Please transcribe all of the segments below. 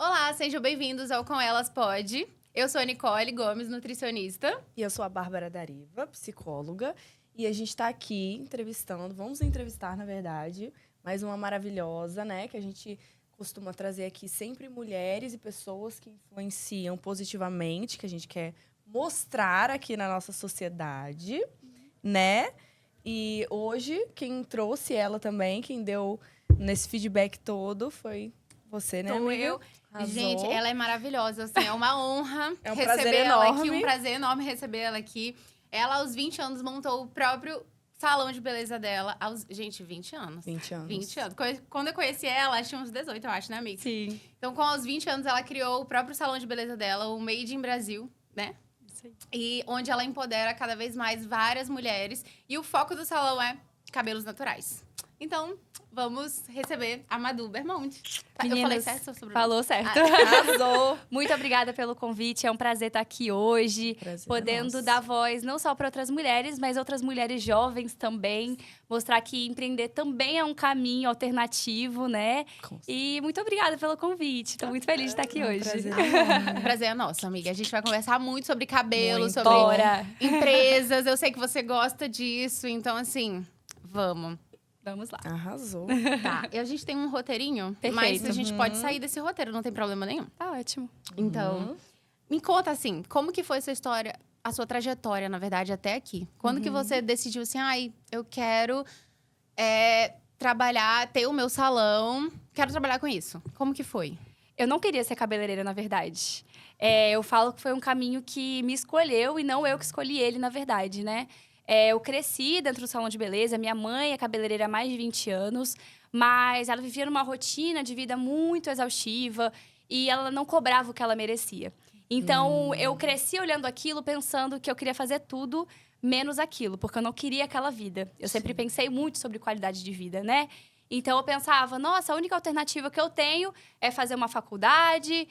Olá, sejam bem-vindos ao Com Elas Pode. Eu sou a Nicole Gomes, nutricionista. E eu sou a Bárbara Dariva, psicóloga. E a gente tá aqui entrevistando, vamos entrevistar, na verdade, mais uma maravilhosa, né? Que a gente costuma trazer aqui sempre mulheres e pessoas que influenciam positivamente, que a gente quer mostrar aqui na nossa sociedade, né? E hoje, quem trouxe ela também, quem deu nesse feedback todo foi você, né, Sou amiga? eu. Arrasou. Gente, ela é maravilhosa, assim, é uma honra É um receber prazer ela enorme. aqui, um prazer enorme receber ela aqui. Ela, aos 20 anos, montou o próprio salão de beleza dela. Gente, 20 anos. 20 anos. 20 anos. Quando eu conheci ela, tinha uns 18, eu acho, né, amiga? Sim. Então, com aos 20 anos, ela criou o próprio salão de beleza dela, o Made in Brasil, né? Sim. E onde ela empodera cada vez mais várias mulheres. E o foco do salão é cabelos naturais. Então, vamos receber a Madu Bermonte. Eu falei Meninas, certo seu sobrenome? Falou certo. Arrasou! Muito obrigada pelo convite. É um prazer estar aqui hoje, Prazer é podendo nosso. dar voz não só para outras mulheres, mas outras mulheres jovens também. Mostrar que empreender também é um caminho alternativo, né? E muito obrigada pelo convite. Estou muito feliz de estar aqui É um hoje. prazer enorme. O prazer é nosso, amiga. A gente vai conversar muito sobre cabelo, Muito. sobre Bora! empresas. Eu sei que você gosta disso, então, assim, vamos. Vamos lá. Arrasou. Tá, e a gente tem um roteirinho, mas Perfeito. a gente pode sair desse roteiro, não tem problema nenhum. Tá ótimo. Então, me conta, assim, como que foi essa história, a sua trajetória, na verdade, até aqui? Quando que você decidiu assim, ai, eu quero trabalhar, ter o meu salão, quero trabalhar com isso? Como que foi? Eu não queria ser cabeleireira, na verdade. Eu falo que foi um caminho que me escolheu e não eu que escolhi ele, na verdade, né? Eu cresci dentro do salão de beleza. Minha mãe é cabeleireira há mais de 20 anos, mas ela vivia numa rotina de vida muito exaustiva e ela não cobrava o que ela merecia. Então, eu cresci olhando aquilo, pensando que eu queria fazer tudo menos aquilo, porque eu não queria aquela vida. Eu sempre pensei muito sobre qualidade de vida, né? Então, eu pensava, nossa, a única alternativa que eu tenho é fazer uma faculdade,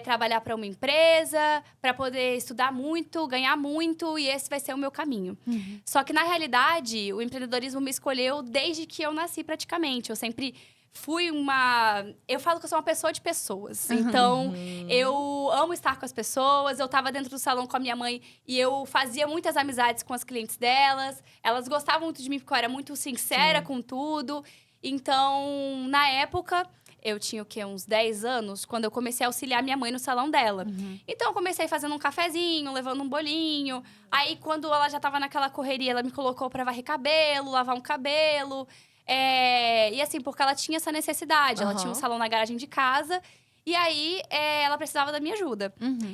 trabalhar para uma empresa, para poder estudar muito, ganhar muito, e esse vai ser o meu caminho. Só que, na realidade, o empreendedorismo me escolheu desde que eu nasci, praticamente. Eu sempre fui uma... Eu falo que eu sou uma pessoa de pessoas. Então, eu amo estar com as pessoas. Eu estava dentro do salão com a minha mãe e eu fazia muitas amizades com as clientes delas. Elas gostavam muito de mim porque eu era muito sincera com tudo. Então, na época, eu tinha o quê? Uns 10 anos, quando eu comecei a auxiliar minha mãe no salão dela. Então, eu comecei fazendo um cafezinho, levando um bolinho. Aí, quando ela já tava naquela correria, ela me colocou pra varrer cabelo, lavar um cabelo. E assim, porque ela tinha essa necessidade. Ela tinha um salão na garagem de casa. E aí, ela precisava da minha ajuda.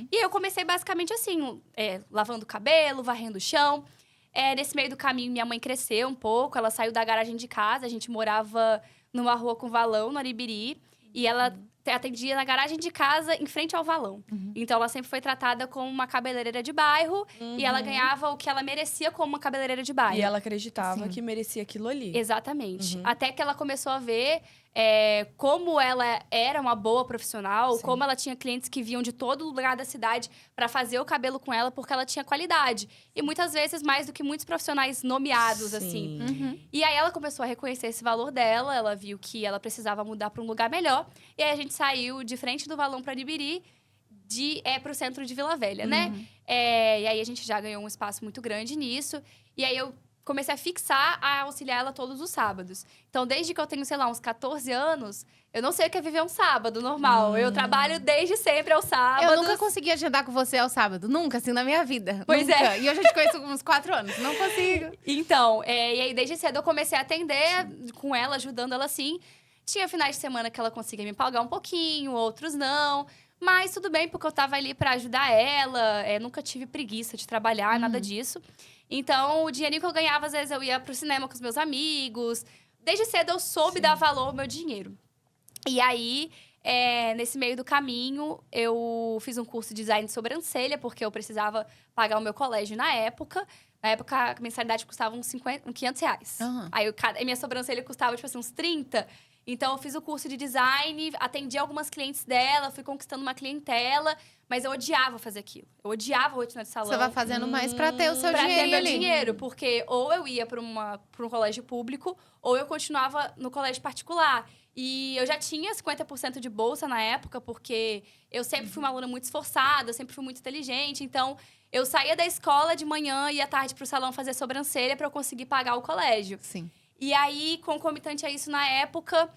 E eu comecei basicamente assim, lavando o cabelo, varrendo o chão. Nesse meio do caminho, minha mãe cresceu um pouco. Ela saiu da garagem de casa. A gente morava numa rua com valão, no Aribiri. E ela atendia na garagem de casa, em frente ao valão. Então, ela sempre foi tratada como uma cabeleireira de bairro. E ela ganhava o que ela merecia como uma cabeleireira de bairro. E ela acreditava que merecia aquilo ali. Exatamente. Até que ela começou a ver como ela era uma boa profissional, como ela tinha clientes que vinham de todo lugar da cidade para fazer o cabelo com ela, porque ela tinha qualidade. E muitas vezes mais do que muitos profissionais nomeados, assim. E aí ela começou a reconhecer esse valor dela, ela viu que ela precisava mudar para um lugar melhor. E aí a gente saiu de frente do valão para Aribiri, para o centro de Vila Velha, né? E aí a gente já ganhou um espaço muito grande nisso. E aí eu comecei a fixar, a auxiliar ela todos os sábados. Então, desde que eu tenho, sei lá, uns 14 anos, eu não sei o que é viver um sábado normal. Eu trabalho desde sempre aos sábados. Eu nunca consegui agendar com você ao sábado. Nunca, assim, na minha vida. Pois nunca. é. E eu já te conheço há uns 4 anos. Não consigo. Então, e aí desde cedo eu comecei a atender com ela, ajudando ela assim. Tinha finais de semana que ela conseguia me pagar um pouquinho, outros não. Mas tudo bem, porque eu tava ali pra ajudar ela. Nunca tive preguiça de trabalhar, nada disso. Então, o dinheirinho que eu ganhava, às vezes eu ia pro cinema com os meus amigos. Desde cedo eu soube dar valor ao meu dinheiro. E aí, nesse meio do caminho, eu fiz um curso de design de sobrancelha, porque eu precisava pagar o meu colégio na época. Na época, a mensalidade custava uns R$500. Aí, minha sobrancelha custava, tipo assim, uns 30. Então, eu fiz o curso de design, atendi algumas clientes dela, fui conquistando uma clientela, mas eu odiava fazer aquilo. Eu odiava a rotina de salão. Você vai fazendo mais pra ter o seu Pra ter dinheirinho meu ali. dinheiro, porque ou eu ia pra um colégio público, ou eu continuava no colégio particular. E eu já tinha 50% de bolsa na época, porque eu sempre fui uma aluna muito esforçada, eu sempre fui muito inteligente. Então, eu saía da escola de manhã e ia à tarde pro salão fazer sobrancelha pra eu conseguir pagar o colégio. Sim. E aí, concomitante a isso, na época,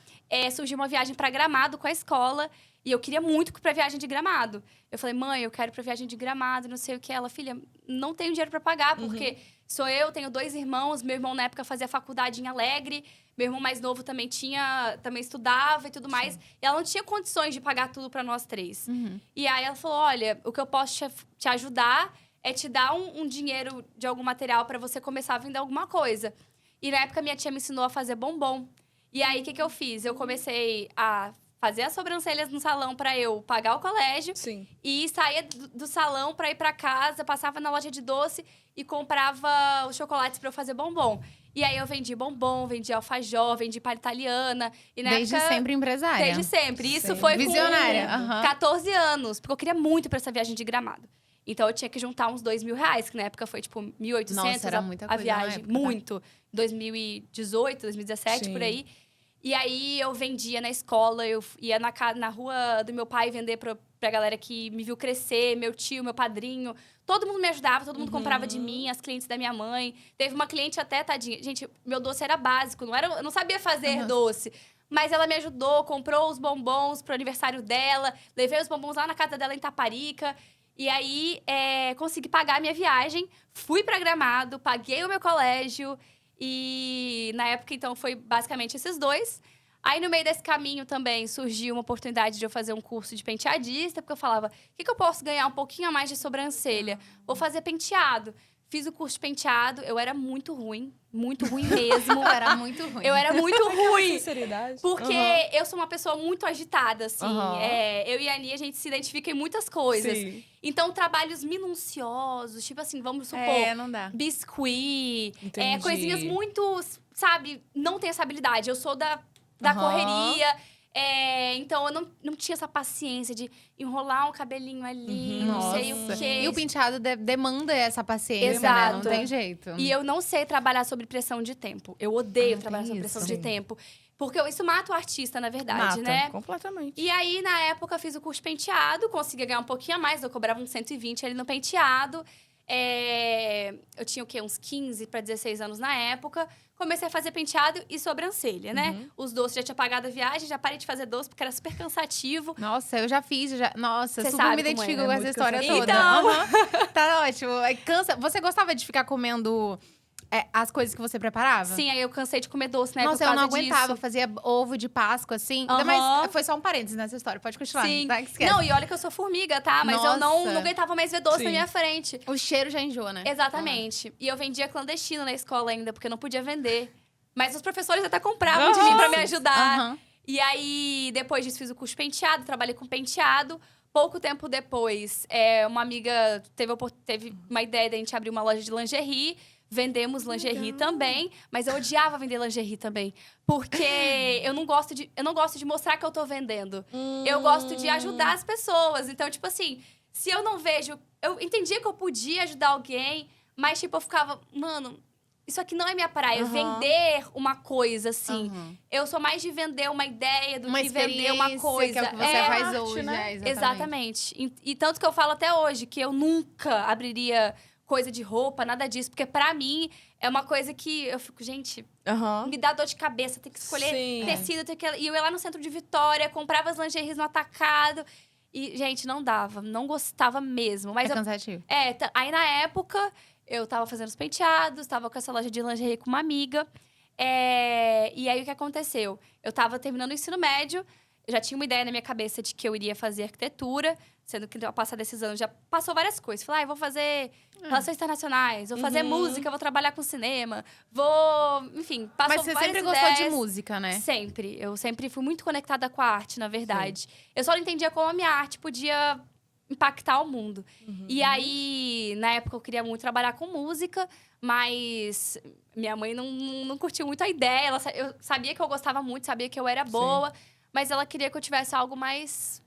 surgiu uma viagem pra Gramado com a escola. E eu queria muito ir pra viagem de Gramado. Eu falei, mãe, eu quero ir pra viagem de Gramado, não sei o que. Ela, filha, não tenho dinheiro pra pagar, porque sou eu, tenho 2 irmãos. Meu irmão, na época, fazia faculdade em Alegre. Meu irmão mais novo também estudava e tudo mais. Sim. E ela não tinha condições de pagar tudo pra nós 3. Uhum. E aí, ela falou, olha, o que eu posso te ajudar é te dar um dinheiro de algum material pra você começar a vender alguma coisa. E na época, minha tia me ensinou a fazer bombom. E aí, o que eu fiz? Eu comecei a fazer as sobrancelhas no salão pra eu pagar o colégio. Sim. E saía do salão pra ir pra casa, passava na loja de doce e comprava os chocolates pra eu fazer bombom. E aí, eu vendi bombom, vendi alfajor, vendi palha italiana. E na Desde época, sempre empresária. Desde sempre. Isso Sempre. foi Visionária. com aham. 14 anos. Porque eu queria muito pra essa viagem de Gramado. Então, eu tinha que juntar uns R$2.000, que na época foi, tipo, 1.800 Nossa, era muita a coisa na viagem. época, tá? Muito. 2018, 2017, Sim. por aí. E aí, eu vendia na escola, eu ia na rua do meu pai vender pra galera que me viu crescer, meu tio, meu padrinho. Todo mundo me ajudava, todo mundo comprava de mim, as clientes da minha mãe. Teve uma cliente até, tadinha. Gente, meu doce era básico, eu não sabia fazer doce. Mas ela me ajudou, comprou os bombons pro aniversário dela. Levei os bombons lá na casa dela em Taparica. E aí, consegui pagar a minha viagem. Fui pra Gramado, paguei o meu colégio. E na época, então, foi basicamente esses 2. Aí, no meio desse caminho também, surgiu uma oportunidade de eu fazer um curso de penteadista. Porque eu falava, o que eu posso ganhar um pouquinho a mais de sobrancelha? Vou fazer penteado. Fiz o curso de penteado. Eu era muito ruim mesmo. Eu era muito ruim. Eu era muito ruim. Sinceridade. Porque eu sou uma pessoa muito agitada, assim. Aham. Eu e a Ani, a gente se identifica em muitas coisas. Sim. Então, trabalhos minuciosos, tipo assim, vamos supor, Não dá. biscuit, Entendi. coisinhas muito, sabe, não tenho essa habilidade. Eu sou da Aham. correria. Então, eu não tinha essa paciência de enrolar um cabelinho ali, não sei o Nossa. quê. E o penteado demanda essa paciência, né? Exato. Não tem jeito. E eu não sei trabalhar sob pressão de tempo. Eu odeio trabalhar tem sob pressão isso. de Sim. tempo. Porque isso mata o artista, na verdade, Mata, né? completamente. E aí, na época, fiz o curso de penteado. Consegui ganhar um pouquinho a mais. Eu cobrava uns 120 ali no penteado. Eu tinha o quê? Uns 15 para 16 anos na época. Comecei a fazer penteado e sobrancelha, né? Os doces, já tinha pagado a viagem. Já parei de fazer doce, porque era super cansativo. Nossa, eu já fiz, Nossa, Cê super sabe me como identifico é, com é essa muito história cansativo. toda. Então. Aham. Tá ótimo. Cansa. Você gostava de ficar comendo as coisas que você preparava? Sim, aí eu cansei de comer doce, né? Nossa, por eu não causa aguentava. disso. Fazia ovo de Páscoa, assim. Aham. Mas foi só um parênteses nessa história. Pode continuar. Sim. Tá? Esquece. Não, e olha que eu sou formiga, tá? Mas eu não Nossa. aguentava mais ver doce Sim. na minha frente. O cheiro já enjoa, né? Exatamente. E eu vendia clandestino na escola ainda, porque eu não podia vender. Mas os professores até compravam de mim pra me ajudar. Aham. E aí, depois disso, fiz o curso de penteado, trabalhei com penteado. Pouco tempo depois, uma amiga teve uma ideia de a gente abrir uma loja de lingerie. Vendemos lingerie também, mas eu odiava vender lingerie também. Porque eu não gosto de mostrar que eu tô vendendo. Eu gosto de ajudar as pessoas. Então, tipo assim, se eu não vejo... Eu entendia que eu podia ajudar alguém, mas, tipo, eu ficava... Mano, isso aqui não é minha praia. Vender uma coisa, assim. Aham. Eu sou mais de vender uma ideia do Uma que vender uma experiência, coisa. que é o que você faz arte, hoje, né? Exatamente. E tanto que eu falo até hoje que eu nunca abriria coisa de roupa, nada disso. Porque pra mim, é uma coisa que eu fico, gente, Aham. me dá dor de cabeça. Tem que escolher Sim. tecido. E eu ia lá no centro de Vitória, comprava as lingeries no atacado. E, gente, não dava. Não gostava mesmo. Mas É cansativo. aí na época, eu tava fazendo os penteados, tava com essa loja de lingerie com uma amiga. E aí, o que aconteceu? Eu tava terminando o ensino médio, eu já tinha uma ideia na minha cabeça de que eu iria fazer arquitetura, sendo que ao passar desses anos já passou várias coisas. Falei, eu vou fazer relações internacionais, vou fazer música, vou trabalhar com cinema, enfim, passou Mas você várias sempre gostou de ideias. música, né? Sempre. Eu sempre fui muito conectada com a arte, na verdade. Eu só não entendia como a minha arte podia impactar o mundo. E aí, na época, eu queria muito trabalhar com música, mas minha mãe não curtiu muito a ideia. Eu sabia que eu gostava muito, sabia que eu era boa, mas ela queria que eu tivesse algo mais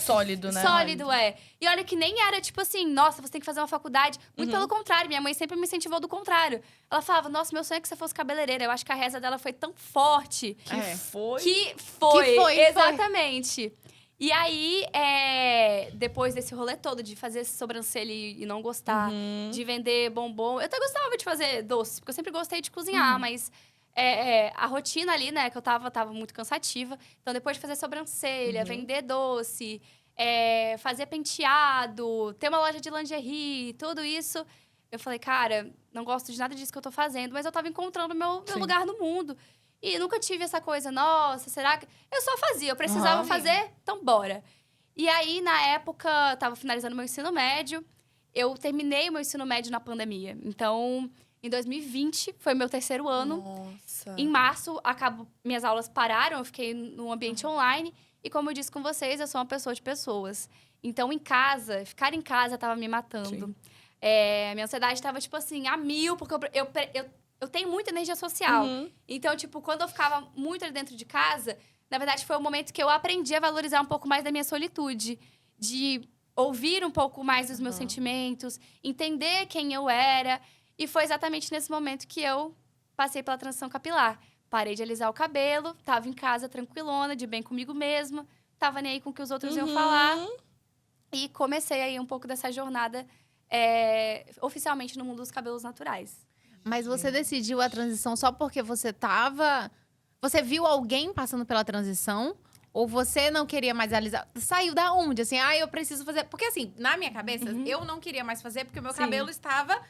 Sólido, né? Sólido, E olha que nem era tipo assim, nossa, você tem que fazer uma faculdade. Muito pelo contrário, minha mãe sempre me incentivou do contrário. Ela falava, nossa, meu sonho é que você fosse cabeleireira. Eu acho que a reza dela foi tão forte. Que foi. Exatamente. E aí, depois desse rolê todo de fazer sobrancelha e não gostar, de vender bombom. Eu até gostava de fazer doce, porque eu sempre gostei de cozinhar, mas a rotina ali, né, que eu tava muito cansativa. Então, depois de fazer sobrancelha, vender doce, fazer penteado, ter uma loja de lingerie, tudo isso, eu falei, cara, não gosto de nada disso que eu tô fazendo, mas eu tava encontrando meu lugar no mundo. E nunca tive essa coisa, nossa, será que... Eu só fazia, eu precisava fazer, então bora. E aí, na época, tava finalizando meu ensino médio. Eu terminei o meu ensino médio na pandemia. Então, em 2020, foi meu 3º ano. Nossa. Em março, minhas aulas pararam, eu fiquei no ambiente online. E como eu disse com vocês, eu sou uma pessoa de pessoas. Então, ficar em casa tava me matando. Minha ansiedade tava, tipo assim, a 1000, porque eu tenho muita energia social. Então, tipo, quando eu ficava muito ali dentro de casa, na verdade, foi o momento que eu aprendi a valorizar um pouco mais da minha solitude. De ouvir um pouco mais dos meus sentimentos, entender quem eu era. E foi exatamente nesse momento que eu passei pela transição capilar. Parei de alisar o cabelo, tava em casa tranquilona, de bem comigo mesma. Tava nem aí com o que os outros iam falar. E comecei aí um pouco dessa jornada oficialmente no mundo dos cabelos naturais. Mas você decidiu a transição só porque você tava... Você viu alguém passando pela transição? Ou você não queria mais alisar? Saiu da onde? Assim, eu preciso fazer... Porque assim, na minha cabeça, eu não queria mais fazer porque o meu cabelo estava...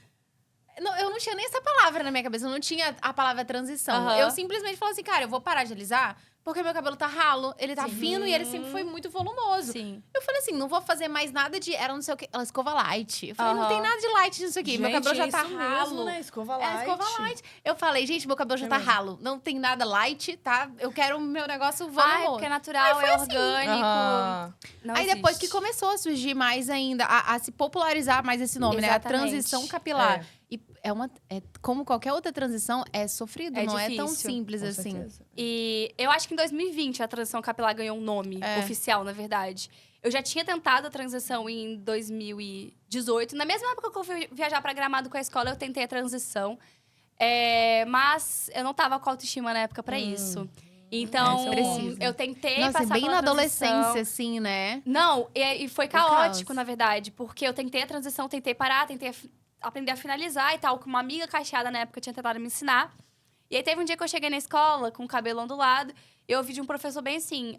eu não tinha nem essa palavra na minha cabeça. Eu não tinha a palavra transição. Eu simplesmente falei assim, cara, eu vou parar de alisar porque meu cabelo tá ralo, ele tá fino e ele sempre foi muito volumoso. Sim. Eu falei assim, não vou fazer mais nada de... Era não sei o quê. Ela escova light. Eu falei, não tem nada de light nisso aqui. Gente, meu cabelo já tá isso ralo. mesmo, né? Escova light. Escova light. Eu falei, gente, meu cabelo já tá ralo. Não tem nada light, tá? Eu quero o meu negócio volumoso. Porque é natural, é orgânico. Não Aí depois existe. que começou a surgir mais ainda, a se popularizar mais esse nome, né? A Exatamente. transição capilar. E como qualquer outra transição, é sofrido, não é tão difícil. simples Com assim. certeza. E eu acho que em 2020 a transição capilar ganhou um nome oficial, na verdade. Eu já tinha tentado a transição em 2018. Na mesma época que eu fui viajar pra Gramado com a escola, eu tentei a transição. Mas eu não tava com autoestima na época pra isso. Então, eu tentei Nossa, passar bem pela na transição. adolescência, assim, né? Não, e foi caótico, na verdade. Porque eu tentei a transição, tentei parar, tentei aprender a finalizar e tal. Que uma amiga cacheada na época tinha tentado me ensinar. E aí, teve um dia que eu cheguei na escola, com o cabelo ondulado. E eu ouvi de um professor bem assim...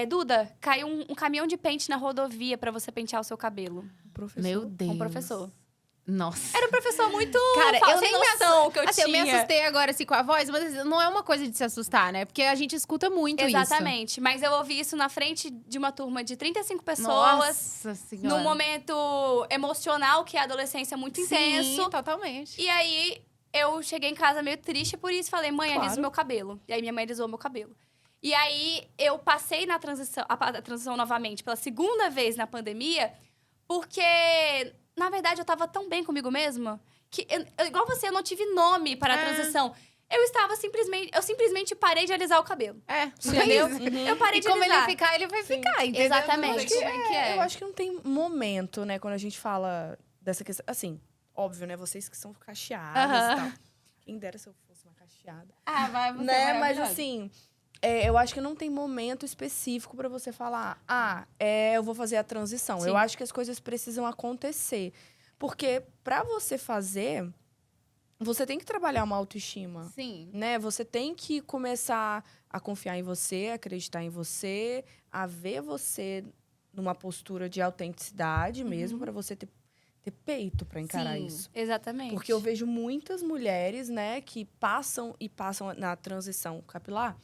Duda, caiu um caminhão de pente na rodovia pra você pentear o seu cabelo. Professor. Meu Deus. Um professor. Nossa. Era um professor muito eu sem nem noção que eu assim, tinha. eu me assustei agora assim com a voz, mas não é uma coisa de se assustar, né? Porque a gente escuta muito isso. Exatamente. Mas eu ouvi isso na frente de uma turma de 35 pessoas. Nossa Senhora. Num momento emocional, que é a adolescência muito intenso. Sim, totalmente. E aí, eu cheguei em casa meio triste por isso. Falei, mãe, alisa o meu cabelo. E aí, minha mãe alisou o meu cabelo. E aí, eu passei a transição novamente pela 2ª vez na pandemia, porque, na verdade, eu tava tão bem comigo mesma que, igual você, eu não tive nome para a transição. Eu simplesmente parei de alisar o cabelo. Entendeu? Eu parei de alisar. E como ele ficar, ele vai ficar, entendeu? Exatamente. Eu acho que não tem momento, né, quando a gente fala dessa questão. Assim, óbvio, né, vocês que são cacheadas e tal. Quem dera se eu fosse uma cacheada. Vai, você né? vai. Mas assim, eu acho que não tem momento específico pra você falar, eu vou fazer a transição. Sim. Eu acho que as coisas precisam acontecer. Porque pra você fazer, você tem que trabalhar uma autoestima. Sim. Né? Você tem que começar a confiar em você, acreditar em você, a ver você numa postura de autenticidade mesmo, pra você ter peito pra encarar isso. Exatamente. Porque eu vejo muitas mulheres, né, que passam na transição capilar,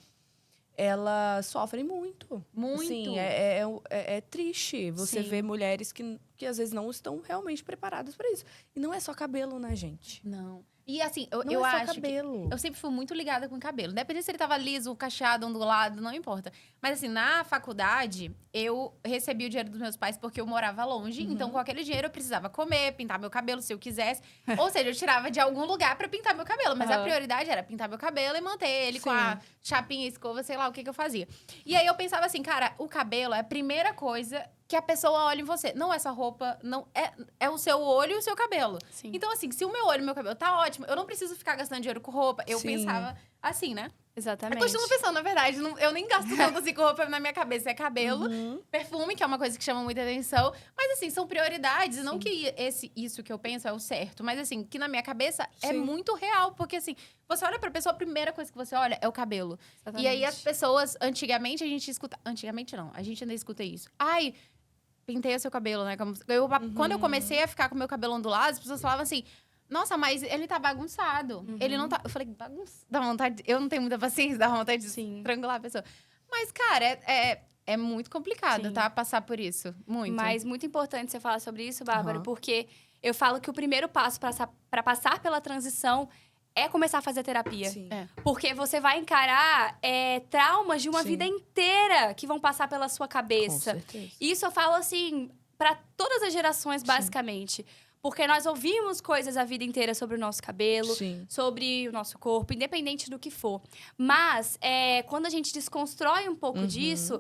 elas sofrem muito. Muito. Assim, é triste você Sim. ver mulheres que às vezes não estão realmente preparadas para isso. E não é só cabelo, né, gente? Não. E assim, Não eu é só acho cabelo. eu sempre fui muito ligada com o cabelo. Independente se ele tava liso, cacheado, ondulado, não importa. Mas assim, na faculdade, eu recebi o dinheiro dos meus pais porque eu morava longe. Então, com aquele dinheiro, eu precisava comer, pintar meu cabelo se eu quisesse. Ou seja, eu tirava de algum lugar pra pintar meu cabelo. Mas a prioridade era pintar meu cabelo e manter ele com a chapinha, escova, sei lá o que eu fazia. E aí, eu pensava assim, cara, o cabelo é a primeira coisa que a pessoa olha em você. Não é sua roupa, não é o seu olho e o seu cabelo. Sim. Então, assim, se o meu olho e o meu cabelo tá ótimo, eu não preciso ficar gastando dinheiro com roupa. Eu Sim. pensava assim, né? Eu Exatamente. continuo pensando, na verdade. Eu nem gasto tanto assim com roupa na minha cabeça. É cabelo, perfume, que é uma coisa que chama muita atenção. Mas, assim, são prioridades. Não que isso que eu penso é o certo. Mas, assim, que na minha cabeça é Sim. muito real. Porque, assim, você olha pra pessoa, a primeira coisa que você olha é o cabelo. Exatamente. E aí, as pessoas, antigamente, a gente escuta... Antigamente, não. A gente ainda escuta isso. Ai... Pintei o seu cabelo, né? Quando eu comecei a ficar com o meu cabelo ondulado, as pessoas falavam assim... Nossa, mas ele tá bagunçado. Ele não tá... Eu falei, dá vontade... Eu não tenho muita paciência, dá vontade de estrangular a pessoa. Mas, cara, é muito complicado, Sim. tá? Passar por isso. Muito. Mas muito importante você falar sobre isso, Bárbara, porque eu falo que o primeiro passo para passar pela transição é começar a fazer terapia. Sim. É. Porque você vai encarar traumas de uma Sim. vida inteira que vão passar pela sua Com cabeça. certeza. Isso eu falo assim, para todas as gerações, basicamente. Porque nós ouvimos coisas a vida inteira sobre o nosso cabelo, Sim. sobre o nosso corpo, independente do que for. Mas, quando a gente desconstrói um pouco disso,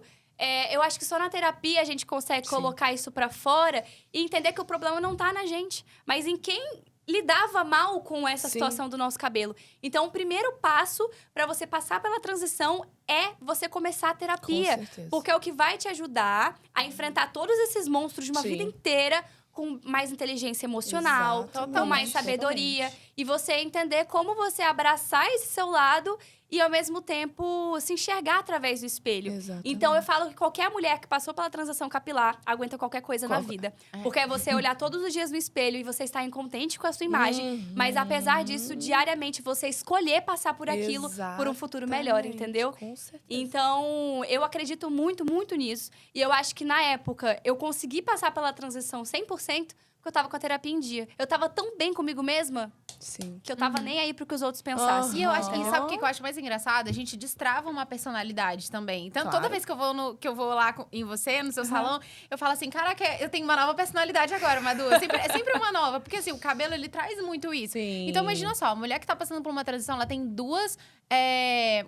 eu acho que só na terapia a gente consegue colocar isso pra fora e entender que o problema não tá na gente, mas em quem lidava mal com essa situação do nosso cabelo. Então, o primeiro passo para você passar pela transição é você começar a terapia. Com certeza. Porque é o que vai te ajudar a enfrentar todos esses monstros de uma vida inteira com mais inteligência emocional, Exatamente, com mais sabedoria. E você entender como você abraçar esse seu lado e, ao mesmo tempo, se enxergar através do espelho. Exatamente. Então, eu falo que qualquer mulher que passou pela transição capilar aguenta qualquer coisa na vida. Porque é você olhar todos os dias no espelho e você estar incontente com a sua imagem. Mas, apesar disso, diariamente, você escolher passar por aquilo por um futuro melhor, entendeu? Com certeza. Então, eu acredito muito, muito nisso. E eu acho que, na época, eu consegui passar pela transição 100%, porque eu tava com a terapia em dia. Eu tava tão bem comigo mesma Sim. que eu tava nem aí pro que os outros pensassem. E eu acho, e sabe o que eu acho mais engraçado? A gente destrava uma personalidade também. Então, Claro. toda vez que eu vou lá em você, no seu salão, eu falo assim, caraca, eu tenho uma nova personalidade agora, Madu. É sempre uma nova. Porque, assim, o cabelo, ele traz muito isso. Sim. Então, imagina só, a mulher que tá passando por uma transição, ela tem duas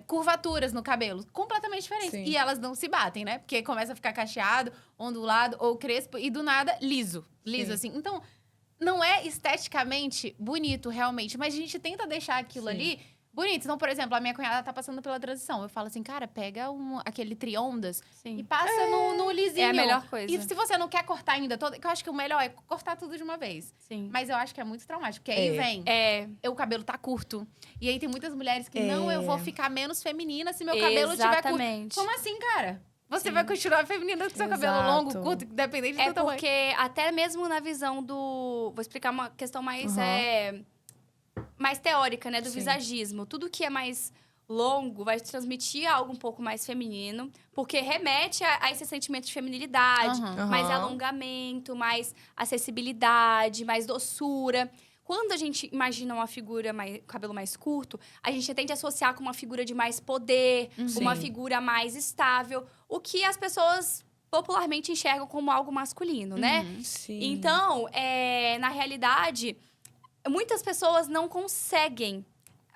curvaturas no cabelo, completamente diferentes. Sim. E elas não se batem, né? Porque começa a ficar cacheado, ondulado ou crespo, e do nada, liso. Liso, Sim. assim. Então, não é esteticamente bonito, realmente, mas a gente tenta deixar aquilo ali bonito. Então, por exemplo, a minha cunhada tá passando pela transição. Eu falo assim, cara, pega aquele triondas e passa no lisinho. É a melhor coisa. E se você não quer cortar ainda todo, que eu acho que o melhor é cortar tudo de uma vez. Sim. Mas eu acho que é muito traumático, porque aí vem, o cabelo tá curto. E aí tem muitas mulheres que, não, eu vou ficar menos feminina se meu cabelo tiver curto. Exatamente. Como assim, cara? Você vai continuar feminina com seu cabelo longo, curto, independente do É seu tamanho. porque até mesmo na visão do... Vou explicar uma questão mais, mais teórica, né? Do visagismo. Tudo que é mais longo vai te transmitir algo um pouco mais feminino. Porque remete a esse sentimento de feminilidade. Mais alongamento, mais acessibilidade, mais doçura. Quando a gente imagina uma figura cabelo mais curto, a gente tende a associar com uma figura de mais poder, uma figura mais estável, o que as pessoas popularmente enxergam como algo masculino, né? Sim. Então, na realidade, muitas pessoas não conseguem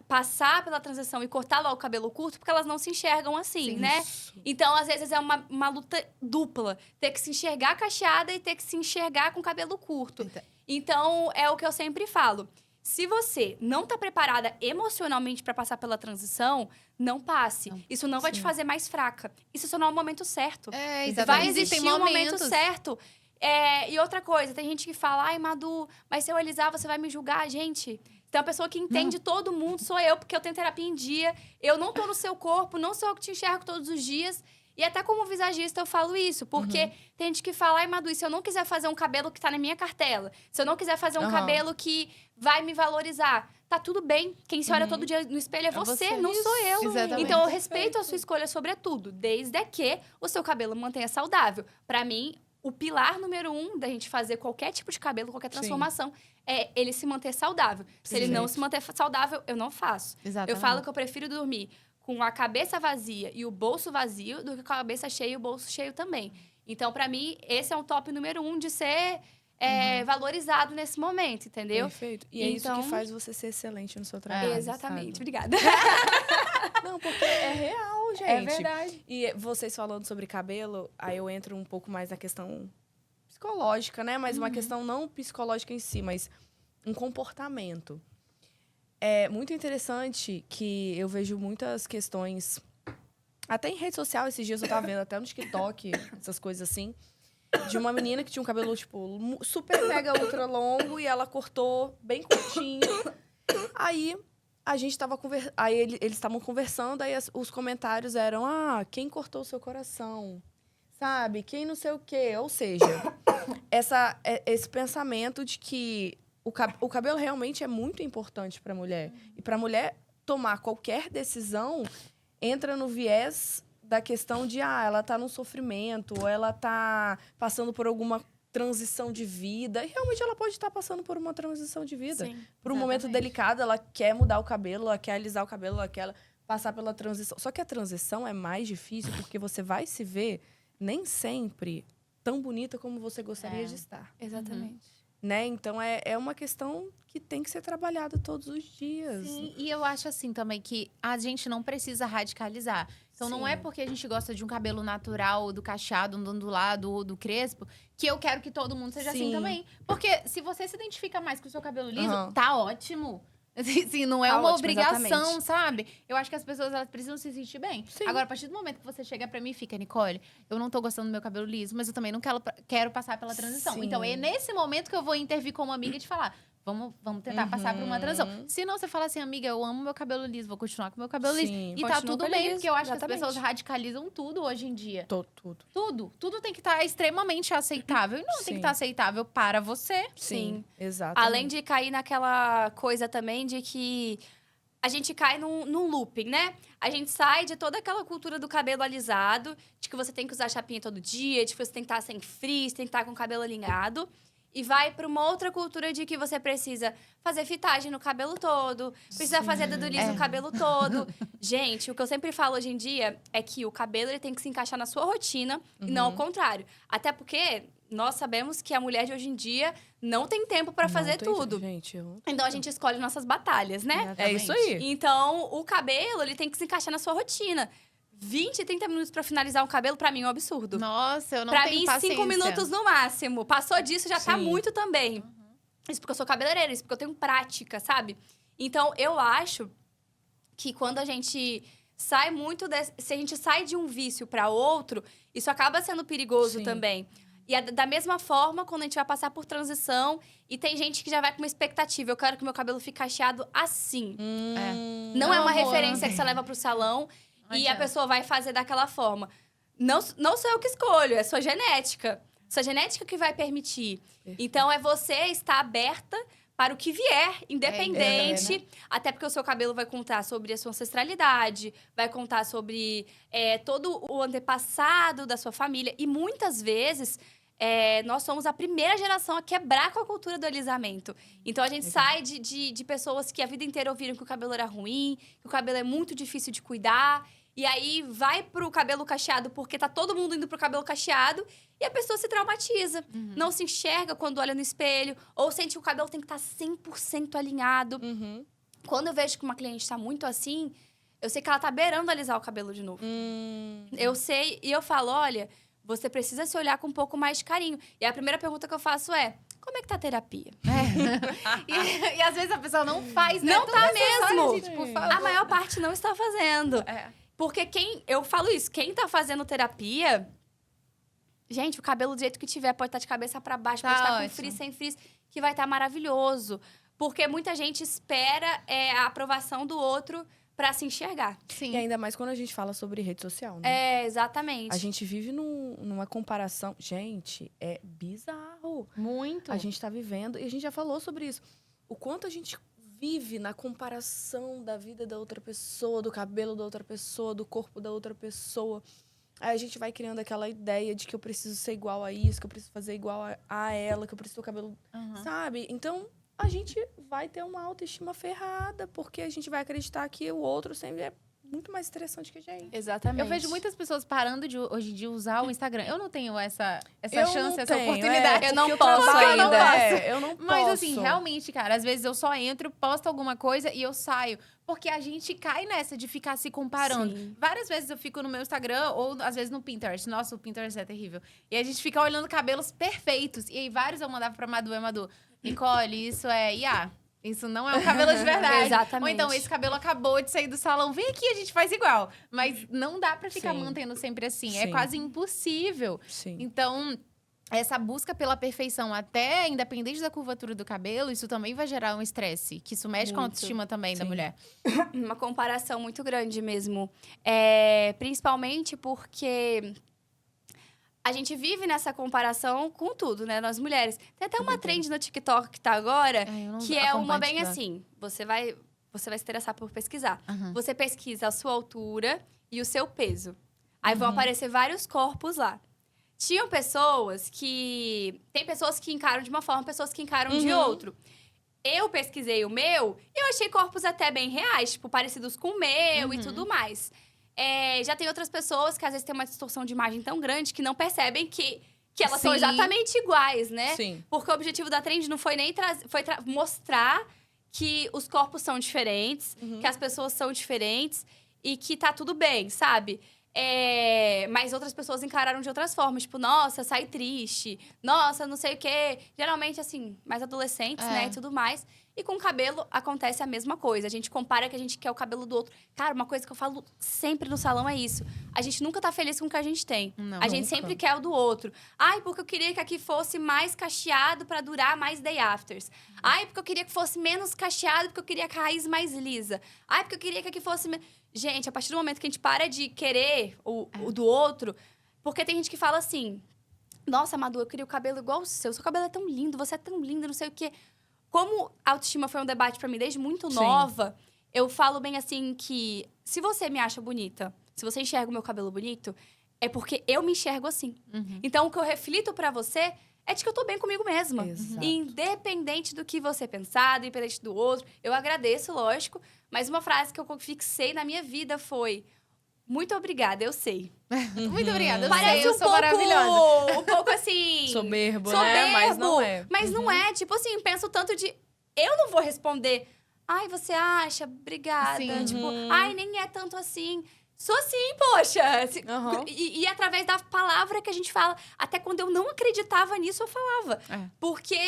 passar pela transição e cortar lá o cabelo curto porque elas não se enxergam assim, né? Isso. Então, às vezes, é uma luta dupla. Ter que se enxergar cacheada e ter que se enxergar com cabelo curto. Então, é o que eu sempre falo. Se você não tá preparada emocionalmente para passar pela transição, não passe. Isso não vai te fazer mais fraca. Isso só não é o momento certo. Exatamente. Vai existir Existem um momento momentos. certo. E outra coisa, tem gente que fala, ai, Madu, mas se eu alisar, você vai me julgar. Gente, tem uma pessoa que entende todo mundo, sou eu, porque eu tenho terapia em dia. Eu não tô no seu corpo, não sou eu que te enxergo todos os dias. E até como visagista eu falo isso, porque tem gente que fala, ai, Madu, e se eu não quiser fazer um cabelo que tá na minha cartela, se eu não quiser fazer um cabelo que vai me valorizar, tá tudo bem. Quem se olha todo dia no espelho é você, não sou eu. Exatamente. Então eu respeito a sua escolha sobre tudo, desde que o seu cabelo mantenha saudável. Pra mim, o pilar número 1 da gente fazer qualquer tipo de cabelo, qualquer transformação, é ele se manter saudável. Se ele não se manter saudável, eu não faço. Exatamente. Eu falo que eu prefiro dormir com a cabeça vazia e o bolso vazio do que com a cabeça cheia e o bolso cheio também. Então, pra mim, esse é um top número 1 de ser valorizado nesse momento, entendeu? Perfeito. E é isso Então- que faz você ser excelente no seu trabalho. Exatamente. sabe? Obrigada. Não, porque é real, gente. É verdade. E vocês falando sobre cabelo, aí eu entro um pouco mais na questão psicológica, né? Mas uma questão não psicológica em si, mas um comportamento. É muito interessante que eu vejo muitas questões, até em rede social, esses dias eu tava vendo, até no TikTok, essas coisas assim, de uma menina que tinha um cabelo, tipo, super mega ultra longo e ela cortou bem curtinho. Aí a gente tava aí eles estavam conversando, aí os comentários eram: ah, quem cortou o seu coração? Sabe? Quem não sei o quê. Ou seja, esse pensamento de que o cabelo realmente é muito importante para a mulher. E para a mulher tomar qualquer decisão, entra no viés da questão de, ela tá num sofrimento, ou ela tá passando por alguma transição de vida. E realmente ela pode estar passando por uma transição de vida. Sim, Por um momento delicado, ela quer mudar o cabelo, ela quer alisar o cabelo, ela quer passar pela transição. Só que a transição é mais difícil porque você vai se ver nem sempre tão bonita como você gostaria de estar. Exatamente. Né? Então, é uma questão que tem que ser trabalhada todos os dias. Sim, e eu acho assim também que a gente não precisa radicalizar. Então não é Sim. porque a gente gosta de um cabelo natural, do cacheado, do ondulado ou do crespo, que eu quero que todo mundo seja assim Sim. também. Porque se você se identifica mais com o seu cabelo liso, Aham. tá ótimo. Assim, não é Tá uma ótimo, obrigação, exatamente. sabe? Eu acho que as pessoas elas precisam se sentir bem. Sim. Agora, a partir do momento que você chega pra mim e fica, Nicole, eu não tô gostando do meu cabelo liso, mas eu também não quero passar pela transição. Sim. Então, é nesse momento que eu vou intervir como amiga e te falar, vamos tentar passar por uma transição. Se não, você fala assim, amiga, eu amo meu cabelo liso, vou continuar com meu cabelo liso. Sim. E tá Continua tudo com ele bem, liso, porque eu acho que as exatamente. pessoas radicalizam tudo hoje em dia. Tudo. Tudo tem que estar extremamente aceitável. E não tem que Sim. estar aceitável para você. Sim. Exato. Além de cair naquela coisa também de que a gente cai num looping, né? A gente sai de toda aquela cultura do cabelo alisado, de que você tem que usar chapinha todo dia, de que você tem que estar sem frizz, tem que estar com o cabelo alinhado. E vai para uma outra cultura de que você precisa fazer fitagem no cabelo todo, precisa fazer dedo liso no cabelo todo. Gente, o que eu sempre falo hoje em dia é que o cabelo ele tem que se encaixar na sua rotina e não ao contrário. Até porque nós sabemos que a mulher de hoje em dia não tem tempo para fazer tudo. Gente, Então a gente escolhe nossas batalhas, né? É isso aí. Então, o cabelo, ele tem que se encaixar na sua rotina. 20, 30 minutos pra finalizar um cabelo, pra mim, é um absurdo. Nossa, eu não Pra tenho mim, paciência. 5 minutos no máximo. Passou disso, já tá Sim. muito também. Isso porque eu sou cabeleireira, isso porque eu tenho prática, sabe? Então, eu acho que quando a gente sai muito... Se a gente sai de um vício pra outro, isso acaba sendo perigoso Sim. também. E da mesma forma, quando a gente vai passar por transição, e tem gente que já vai com uma expectativa. Eu quero que meu cabelo fique cacheado assim. Não é uma Amor. referência que você leva pro salão Não e a adianta. pessoa vai fazer daquela forma. Não sou eu que escolho, é sua genética. Sua genética que vai permitir. Então, é você estar aberta para o que vier, independente. Até porque o seu cabelo vai contar sobre a sua ancestralidade, vai contar sobre todo o antepassado da sua família. E muitas vezes, nós somos a primeira geração a quebrar com a cultura do alisamento. Então, a gente sai de pessoas que a vida inteira ouviram que o cabelo era ruim, que o cabelo é muito difícil de cuidar. E aí, vai pro cabelo cacheado porque tá todo mundo indo pro cabelo cacheado. E a pessoa se traumatiza. Não se enxerga quando olha no espelho. Ou sente que o cabelo tem que estar 100% alinhado. Quando eu vejo que uma cliente tá muito assim, eu sei que ela tá beirando alisar o cabelo de novo. Eu sei, e eu falo, olha, você precisa se olhar com um pouco mais de carinho. E a primeira pergunta que eu faço é, como é que tá a terapia? E às vezes a pessoa não faz, né? Não Então, tá necessário, mesmo. gente, por favor. A maior parte não está fazendo. Porque eu falo isso, quem tá fazendo terapia... Gente, o cabelo do jeito que tiver, pode estar de cabeça pra baixo, pode Tá estar com ótimo. frizz, sem frizz, que vai estar maravilhoso. Porque muita gente espera a aprovação do outro pra se enxergar. Sim. E ainda mais quando a gente fala sobre rede social, né? Exatamente. A gente vive numa comparação... Gente, é bizarro. Muito. A gente tá vivendo, e a gente já falou sobre isso. O quanto a gente vive na comparação da vida da outra pessoa, do cabelo da outra pessoa, do corpo da outra pessoa. Aí a gente vai criando aquela ideia de que eu preciso ser igual a isso, que eu preciso fazer igual a ela, que eu preciso ter o cabelo, sabe? Então, a gente vai ter uma autoestima ferrada, porque a gente vai acreditar que o outro sempre é muito mais interessante que a gente. Exatamente. Eu vejo muitas pessoas parando hoje de usar o Instagram. Eu não tenho essa Eu chance, não essa tenho, oportunidade. Eu não porque posso trabalho, ainda. eu não posso. Mas assim, realmente, cara, às vezes eu só entro, posto alguma coisa e eu saio. Porque a gente cai nessa de ficar se comparando. Sim. Várias vezes eu fico no meu Instagram ou às vezes no Pinterest. Nossa, o Pinterest é terrível. E a gente fica olhando cabelos perfeitos. E aí vários eu mandava pra Madu, Nicole, isso é IA. Isso não é um cabelo de verdade. Exatamente. Ou então, esse cabelo acabou de sair do salão. Vem aqui, a gente faz igual. Mas não dá pra ficar Sim. mantendo sempre assim. É Sim. quase impossível. Sim. Então, essa busca pela perfeição, até independente da curvatura do cabelo, isso também vai gerar um estresse. Que isso mexe com a Muito. autoestima também da Sim. mulher. Uma comparação muito grande mesmo. Principalmente porque a gente vive nessa comparação com tudo, né? Nós mulheres. Tem até uma trend no TikTok que tá agora, Eu não que é uma acompanho bem TikTok. assim. Você vai se interessar por pesquisar. Aham. Você pesquisa a sua altura e o seu peso. Aí Uhum. vão aparecer vários corpos lá. Tinham pessoas que... Tem pessoas que encaram de uma forma, pessoas que encaram de outro. Eu pesquisei o meu e eu achei corpos até bem reais, tipo, parecidos com o meu e tudo mais. Já tem outras pessoas que às vezes têm uma distorção de imagem tão grande que não percebem que elas são Sim. exatamente iguais, né? Sim. Porque o objetivo da trend não foi nem mostrar que os corpos são diferentes, que as pessoas são diferentes e que tá tudo bem, sabe? Mas outras pessoas encararam de outras formas. Tipo, nossa, sai triste. Nossa, não sei o quê. Geralmente, assim, mais adolescentes, né? E tudo mais. E com o cabelo, acontece a mesma coisa. A gente compara que a gente quer o cabelo do outro. Cara, uma coisa que eu falo sempre no salão é isso. A gente nunca tá feliz com o que a gente tem. Não, a gente nunca. sempre quer o do outro. Ai, porque eu queria que aqui fosse mais cacheado pra durar mais day afters. Ai, porque eu queria que fosse menos cacheado, porque eu queria a raiz mais lisa. Ai, porque eu queria que aqui fosse... Gente, a partir do momento que a gente para de querer o do outro... Porque tem gente que fala assim... Nossa, Madu, eu queria o cabelo igual o seu. Seu cabelo é tão lindo, você é tão linda, não sei o quê. Como a autoestima foi um debate pra mim desde muito Sim. nova... Eu falo bem assim que... Se você me acha bonita, se você enxerga o meu cabelo bonito... É porque eu me enxergo assim. Então, o que eu reflito pra você... É de que eu tô bem comigo mesma. Exato. Independente do que você pensar, independente do outro. Eu agradeço, lógico. Mas uma frase que eu fixei na minha vida foi... Muito obrigada, eu sei. Muito obrigada. Eu Parece sei, eu um sou pouco, maravilhosa. um pouco assim... Soberbo, né? Mas não é. Mas não é. Tipo assim, penso tanto de... Eu não vou responder... Ai, você acha? Obrigada. Sim. Tipo, ai, nem é tanto assim... Sou sim, poxa! Uhum. E através da palavra que a gente fala. Até quando eu não acreditava nisso, eu falava. Porque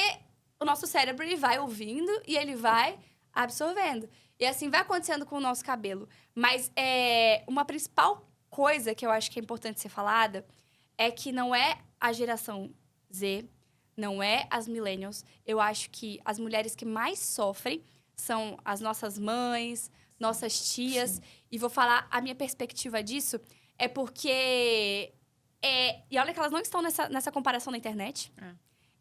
o nosso cérebro, ele vai ouvindo e ele vai absorvendo. E assim vai acontecendo com o nosso cabelo. Mas uma principal coisa que eu acho que é importante ser falada é que não é a geração Z, não é as millennials. Eu acho que as mulheres que mais sofrem são as nossas mães, nossas tias. Sim. E vou falar, a minha perspectiva disso é porque... E olha que elas não estão nessa comparação na internet.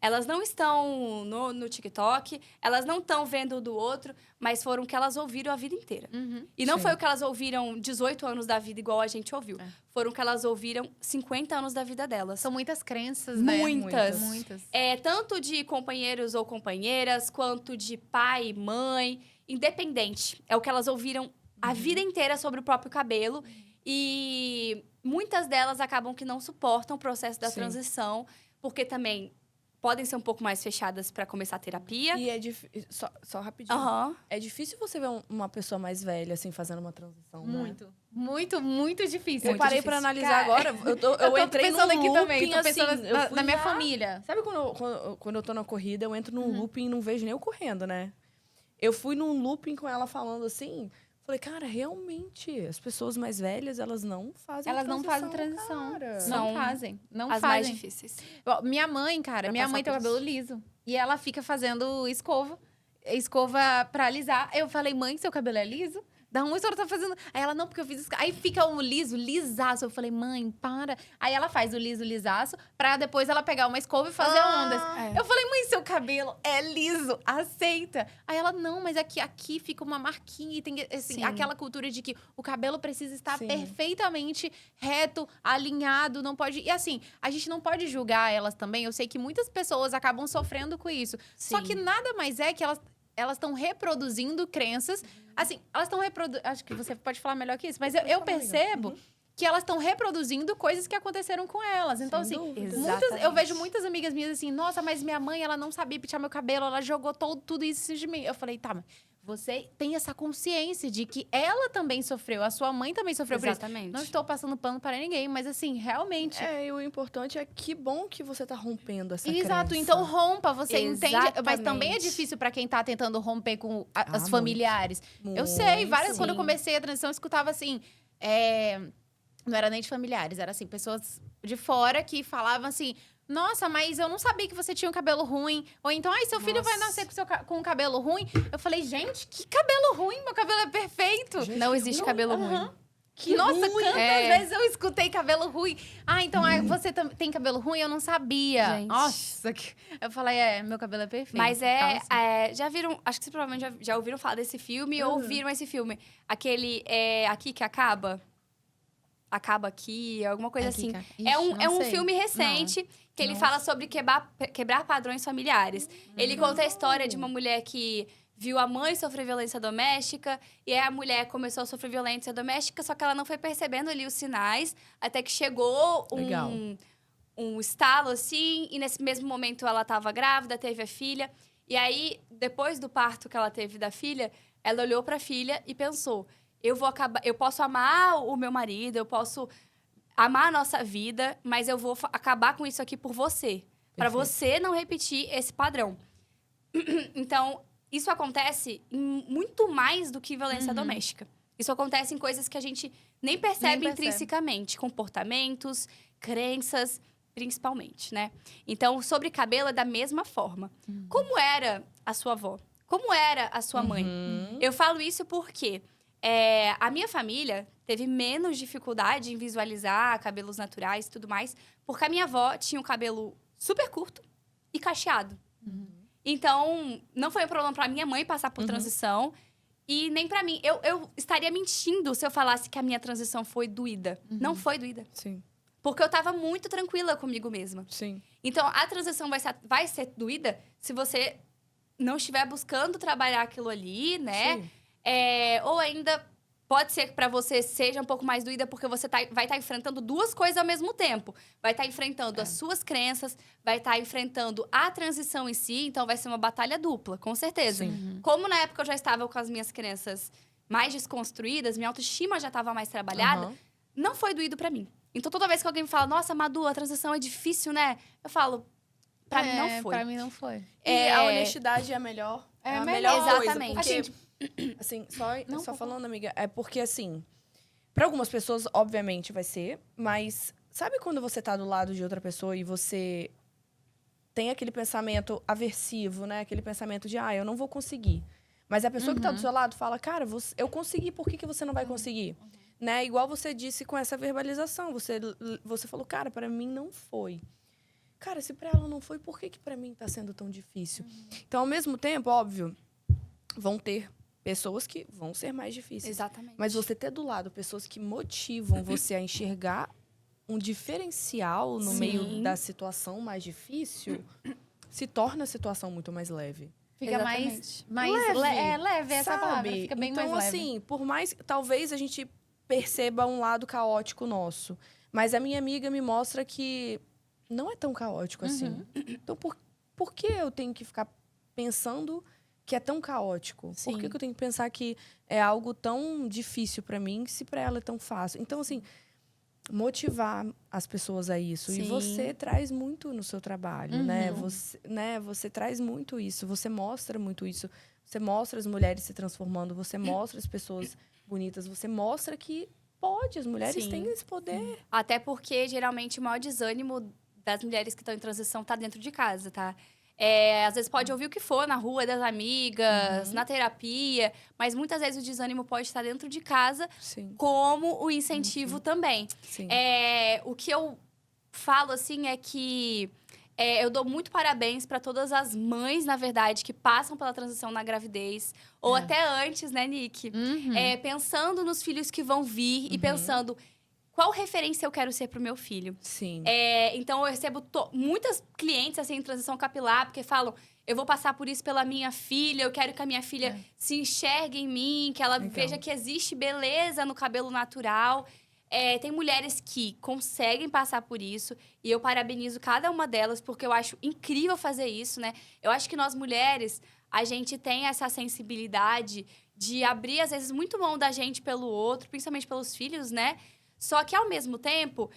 Elas não estão no TikTok, elas não estão vendo o do outro, mas foram o que elas ouviram a vida inteira. E não Sim. foi o que elas ouviram 18 anos da vida, igual a gente ouviu. Foram o que elas ouviram 50 anos da vida delas. São muitas crenças, né? Muitas. Tanto de companheiros ou companheiras, quanto de pai, mãe, independente. É o que elas ouviram a vida inteira sobre o próprio cabelo. E muitas delas acabam que não suportam o processo da transição, porque também podem ser um pouco mais fechadas para começar a terapia. E é difícil... Só rapidinho. É difícil você ver uma pessoa mais velha, assim, fazendo uma transição, Muito. né? Muito difícil. Eu parei pra analisar agora. Eu tô entrei pensando num aqui looping, também. Tô pensando assim, eu fui na minha lá. família. Sabe quando eu tô na corrida, eu entro num looping e não vejo nem eu correndo, né? Eu fui num looping com ela falando assim... Falei, cara, realmente, as pessoas mais velhas, elas não fazem Elas transição, não fazem transição. cara. São Não fazem. Não as fazem. mais difíceis. Bom, minha mãe, cara, Pra minha passar mãe tem o por cabelo isso. liso. E ela fica fazendo escova pra alisar. Eu falei, mãe, seu cabelo é liso? Da onde a senhora tá fazendo? Aí ela, não, porque eu fiz isso. Aí fica o liso, lisaço. Eu falei, mãe, para. Aí ela faz o liso, lisaço, pra depois ela pegar uma escova e fazer ondas. É. Eu falei, mãe, seu cabelo é liso, aceita. Aí ela, não, mas aqui fica uma marquinha. E tem assim, Sim. aquela cultura de que o cabelo precisa estar Sim. perfeitamente reto, alinhado, não pode... E assim, a gente não pode julgar elas também. Eu sei que muitas pessoas acabam sofrendo com isso. Só Sim. que nada mais é que elas estão reproduzindo crenças. Assim, elas estão reproduzindo... Acho que você pode falar melhor que isso. Mas eu falar, amiga. percebo que elas estão reproduzindo coisas que aconteceram com elas. Então, Sem assim, dúvida. eu vejo muitas amigas minhas assim, nossa, mas minha mãe, ela não sabia pentear meu cabelo, ela jogou tudo isso de mim. Eu falei, tá, mas você tem essa consciência de que ela também sofreu, a sua mãe também sofreu por isso. Exatamente. Não estou passando pano para ninguém, mas assim, realmente... E o importante é que bom que você tá rompendo essa Exato, crença. então rompa, você entende. Mas Exatamente. também é difícil pra quem tá tentando romper com os muito. familiares. Eu sei, Muito. quando eu comecei a transição, eu escutava assim. Não era nem de familiares, era assim, pessoas de fora que falavam assim. Nossa, mas eu não sabia que você tinha um cabelo ruim. Ou então, ai, seu filho vai nascer com um cabelo ruim. Eu falei, gente, que cabelo ruim? Meu cabelo é perfeito. Gente, Não existe cabelo ruim. Aham. Que Nossa, ruim. quantas vezes eu escutei cabelo ruim. Ah, então você tem cabelo ruim? Eu não sabia. Gente. Nossa, eu falei, meu cabelo é perfeito. Mas Ficava assim. já viram, acho que vocês provavelmente já ouviram falar desse filme ou viram esse filme. Aquele, Aqui que Acaba. Acaba Aqui, alguma coisa Aqui, assim. cara. É um, Ixi, é não um sei. filme recente que ele Nossa. fala sobre quebrar padrões familiares. Ele conta a história de uma mulher que viu a mãe sofrer violência doméstica e aí a mulher começou a sofrer violência doméstica, só que ela não foi percebendo ali os sinais, até que chegou Legal. um estalo, assim, e nesse mesmo momento ela estava grávida, teve a filha. E aí, depois do parto que ela teve da filha, ela olhou para a filha e pensou: eu posso amar o meu marido, eu posso amar a nossa vida, mas eu vou acabar com isso aqui por você. Para Perfeito. você não repetir esse padrão. Então, isso acontece em muito mais do que violência doméstica. Isso acontece em coisas que a gente nem percebe percebe. intrinsecamente. Comportamentos, crenças, principalmente, né? Então, sobre cabelo é da mesma forma. Como era a sua avó? Como era a sua mãe? Eu falo isso porque a minha família teve menos dificuldade em visualizar cabelos naturais e tudo mais, porque a minha avó tinha o cabelo super curto e cacheado. Então, não foi um problema pra minha mãe passar por transição e nem pra mim. Eu estaria mentindo se eu falasse que a minha transição foi doída. Não foi doída. Sim, Porque eu tava muito tranquila comigo mesma. sim. Então, a transição vai ser doída se você não estiver buscando trabalhar aquilo ali, né? Sim. Ou ainda pode ser que pra você seja um pouco mais doída porque você vai estar enfrentando duas coisas ao mesmo tempo. Vai estar enfrentando as suas crenças, vai estar enfrentando a transição em si. Então, vai ser uma batalha dupla, com certeza. Como na época eu já estava com as minhas crenças mais desconstruídas, minha autoestima já estava mais trabalhada, Aham. não foi doído pra mim. Então, toda vez que alguém me fala, nossa, Madu, a transição é difícil, né? Eu falo, pra mim não foi. Pra mim não foi. E a honestidade é a melhor. É a melhor. melhor Exatamente. coisa. Porque, assim, Não, só por falando, amiga, é porque, assim, pra algumas pessoas, obviamente, vai ser, mas sabe quando você tá do lado de outra pessoa e você tem aquele pensamento aversivo, né? Aquele pensamento de, eu não vou conseguir. Mas a pessoa que tá do seu lado fala, cara, eu consegui, por que você não vai conseguir? Né? Igual você disse com essa verbalização. Você falou, cara, pra mim não foi. Cara, se pra ela não foi, por que pra mim tá sendo tão difícil? Então, ao mesmo tempo, óbvio, vão ter pessoas que vão ser mais difíceis. Exatamente. Mas você ter do lado pessoas que motivam você a enxergar um diferencial no Sim. meio da situação mais difícil, se torna a situação muito mais leve. Fica Exatamente. mais leve essa palavra. Fica bem então, mais leve. assim, por mais... Talvez a gente perceba um lado caótico nosso. Mas a minha amiga me mostra que não é tão caótico assim. Então, por que eu tenho que ficar pensando que é tão caótico? Sim. Por que eu tenho que pensar que é algo tão difícil pra mim, se pra ela é tão fácil? Então, assim, motivar as pessoas a isso. E Sim. você traz muito no seu trabalho, né? Você traz muito isso. Você mostra muito isso. Você mostra as mulheres se transformando. Você mostra as pessoas bonitas. Você mostra que pode. As mulheres Sim. têm esse poder. Até porque, geralmente, o maior desânimo das mulheres que estão em transição tá dentro de casa, tá? Às vezes pode ouvir o que for na rua, das amigas, na terapia. Mas muitas vezes o desânimo pode estar dentro de casa, Sim. como o incentivo também. Sim. O que eu falo, assim, é que eu dou muito parabéns para todas as mães, na verdade, que passam pela transição na gravidez. Ou até antes, né, Nick? Pensando nos filhos que vão vir e pensando qual referência eu quero ser pro meu filho. Sim. Então, eu recebo muitas clientes, assim, em transição capilar, porque falam... Eu vou passar por isso pela minha filha, eu quero que a minha filha se enxergue em mim, que ela veja que existe beleza no cabelo natural. Tem mulheres que conseguem passar por isso, e eu parabenizo cada uma delas, porque eu acho incrível fazer isso, né? Eu acho que nós, mulheres, a gente tem essa sensibilidade de abrir, às vezes, muito mão da gente pelo outro, principalmente pelos filhos, né? Só que, ao mesmo tempo,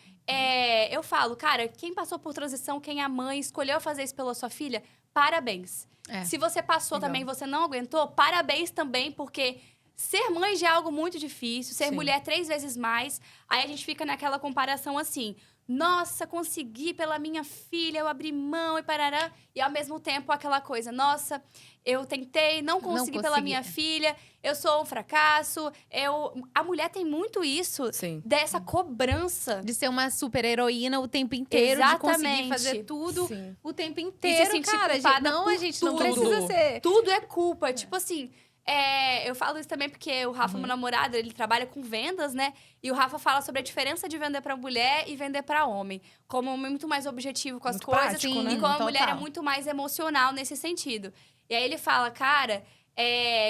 eu falo, cara, quem passou por transição, quem é mãe, escolheu fazer isso pela sua filha, parabéns. Se você passou também, você não aguentou, parabéns também, porque... Ser mãe já é algo muito difícil, ser mulher 3 vezes mais. Aí a gente fica naquela comparação assim, nossa, consegui pela minha filha, eu abri mão e parará. E ao mesmo tempo aquela coisa, nossa, eu tentei, não consegui pela minha filha, eu sou um fracasso. A mulher tem muito isso, dessa cobrança. De ser uma super heroína o tempo inteiro, de conseguir fazer tudo o tempo inteiro, e se cara. A gente não precisa ser... Tudo é culpa, tipo assim... eu falo isso também porque o Rafa, meu namorado, ele trabalha com vendas, né? E o Rafa fala sobre a diferença de vender pra mulher e vender pra homem. Como um homem é muito mais objetivo com as coisas. Prático, né? E como a mulher é muito mais emocional nesse sentido. E aí ele fala, cara,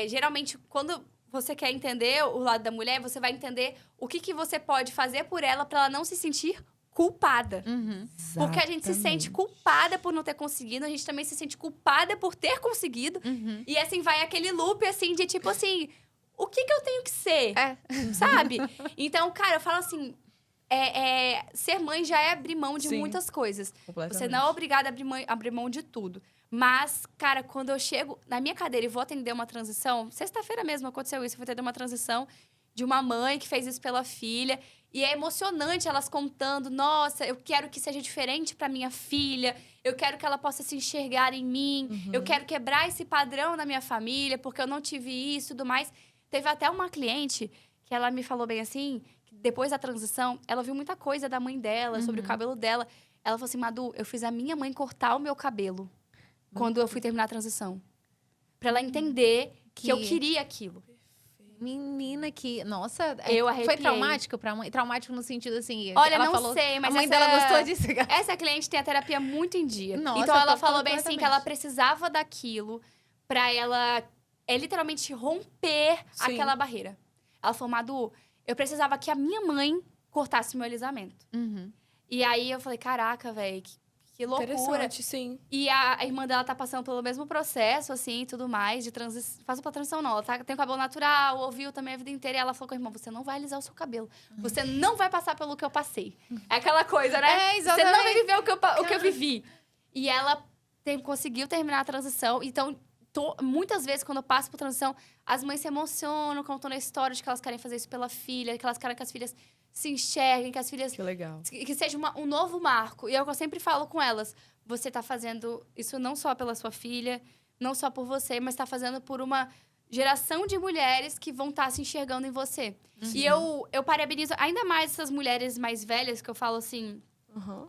geralmente quando você quer entender o lado da mulher, você vai entender o que você pode fazer por ela pra ela não se sentir culpada. Porque a gente se sente culpada por não ter conseguido, a gente também se sente culpada por ter conseguido. E assim, vai aquele loop, assim, de tipo assim... O que eu tenho que ser? Sabe? Então, cara, eu falo assim... ser mãe já é abrir mão de muitas coisas. Você não é obrigada a abrir mão de tudo. Mas, cara, quando eu chego na minha cadeira e vou atender uma transição... Sexta-feira mesmo aconteceu isso, eu vou atender uma transição de uma mãe que fez isso pela filha... E é emocionante elas contando, nossa, eu quero que seja diferente pra minha filha, eu quero que ela possa se enxergar em mim, eu quero quebrar esse padrão na minha família, porque eu não tive isso e tudo mais. Teve até uma cliente que ela me falou bem assim, que depois da transição, ela viu muita coisa da mãe dela, sobre o cabelo dela. Ela falou assim, Madu, eu fiz a minha mãe cortar o meu cabelo quando eu fui terminar a transição. Pra ela entender que eu queria aquilo. Menina, que... Nossa, eu arrepiei. Foi traumático pra mãe? Traumático no sentido, assim... Olha, ela não falou, sei, mas a mãe dela gostou disso. Essa cliente tem a terapia muito em dia. Nossa, então, ela falou bem assim, que ela precisava daquilo pra ela, literalmente, romper aquela barreira. Ela falou, Madu, eu precisava que a minha mãe cortasse o meu alisamento. E aí, eu falei, caraca, velho, que loucura. Interessante, sim. E a irmã dela tá passando pelo mesmo processo, assim, e tudo mais, de transição. Passou pra transição, não. Ela tem o cabelo natural, ouviu também a vida inteira. E ela falou com a irmã, você não vai alisar o seu cabelo. Você não vai passar pelo que eu passei. É aquela coisa, né? Exatamente. Você não vai viver o que eu vivi. E ela conseguiu terminar a transição. Então, muitas vezes, quando eu passo por transição, as mães se emocionam, contando a história de que elas querem fazer isso pela filha, que elas querem que as filhas se enxerguem, que as filhas... Que legal. Que seja um novo marco. E é o que eu sempre falo com elas. Você tá fazendo isso não só pela sua filha, não só por você, mas tá fazendo por uma geração de mulheres que vão estar se enxergando em você. E eu parabenizo ainda mais essas mulheres mais velhas, que eu falo assim...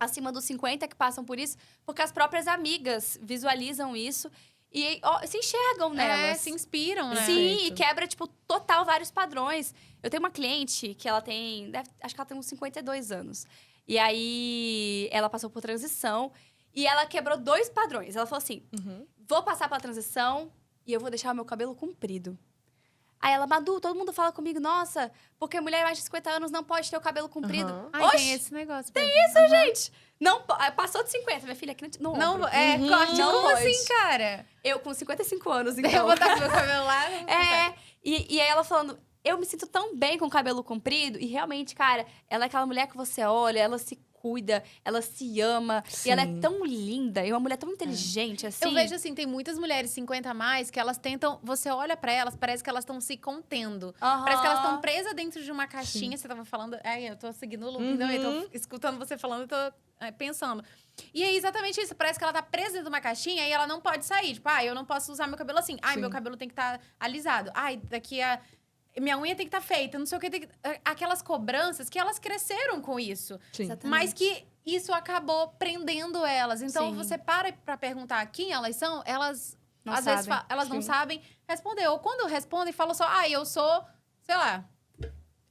acima dos 50, que passam por isso. Porque as próprias amigas visualizam isso. E se enxergam nelas. Se inspiram, né? Sim, e quebra, tipo, total vários padrões. Eu tenho uma cliente que ela tem... acho que ela tem uns 52 anos. E aí, ela passou por transição. E ela quebrou 2 padrões. Ela falou assim, vou passar pela transição e eu vou deixar o meu cabelo comprido. Aí ela, Madu, todo mundo fala comigo, nossa, porque mulher mais de 50 anos não pode ter o cabelo comprido. Ai, tem esse negócio. Tem isso, gente! Não, passou de 50, minha filha, aqui no Não, ombro. corte, não como pode. assim, cara? Eu com 55 anos, Eu então. vou botar meu cabelo lá. E aí ela falando, eu me sinto tão bem com o cabelo comprido. E realmente, cara, ela é aquela mulher que você olha, ela se cuida, ela se ama. Sim. E ela é tão linda, e uma mulher tão inteligente, assim. Eu vejo assim, tem muitas mulheres 50 a mais que elas tentam. Você olha pra elas, parece que elas estão se contendo. Parece que elas estão presas dentro de uma caixinha. Você tava falando. Eu tô seguindo o loop, então eu tô escutando você falando, eu tô pensando. E é exatamente isso. Parece que ela tá presa dentro de uma caixinha e ela não pode sair. Tipo, eu não posso usar meu cabelo assim. Meu cabelo tem que estar alisado. Daqui a. Minha unha tem que estar feita, não sei o que. Aquelas cobranças que elas cresceram com isso. Sim. Mas que isso acabou prendendo elas. Então, Sim. você para pra perguntar quem elas são, elas Não às vezes sabem. elas não Sim. sabem responder. Ou quando respondem, falam só, eu sou, sei lá,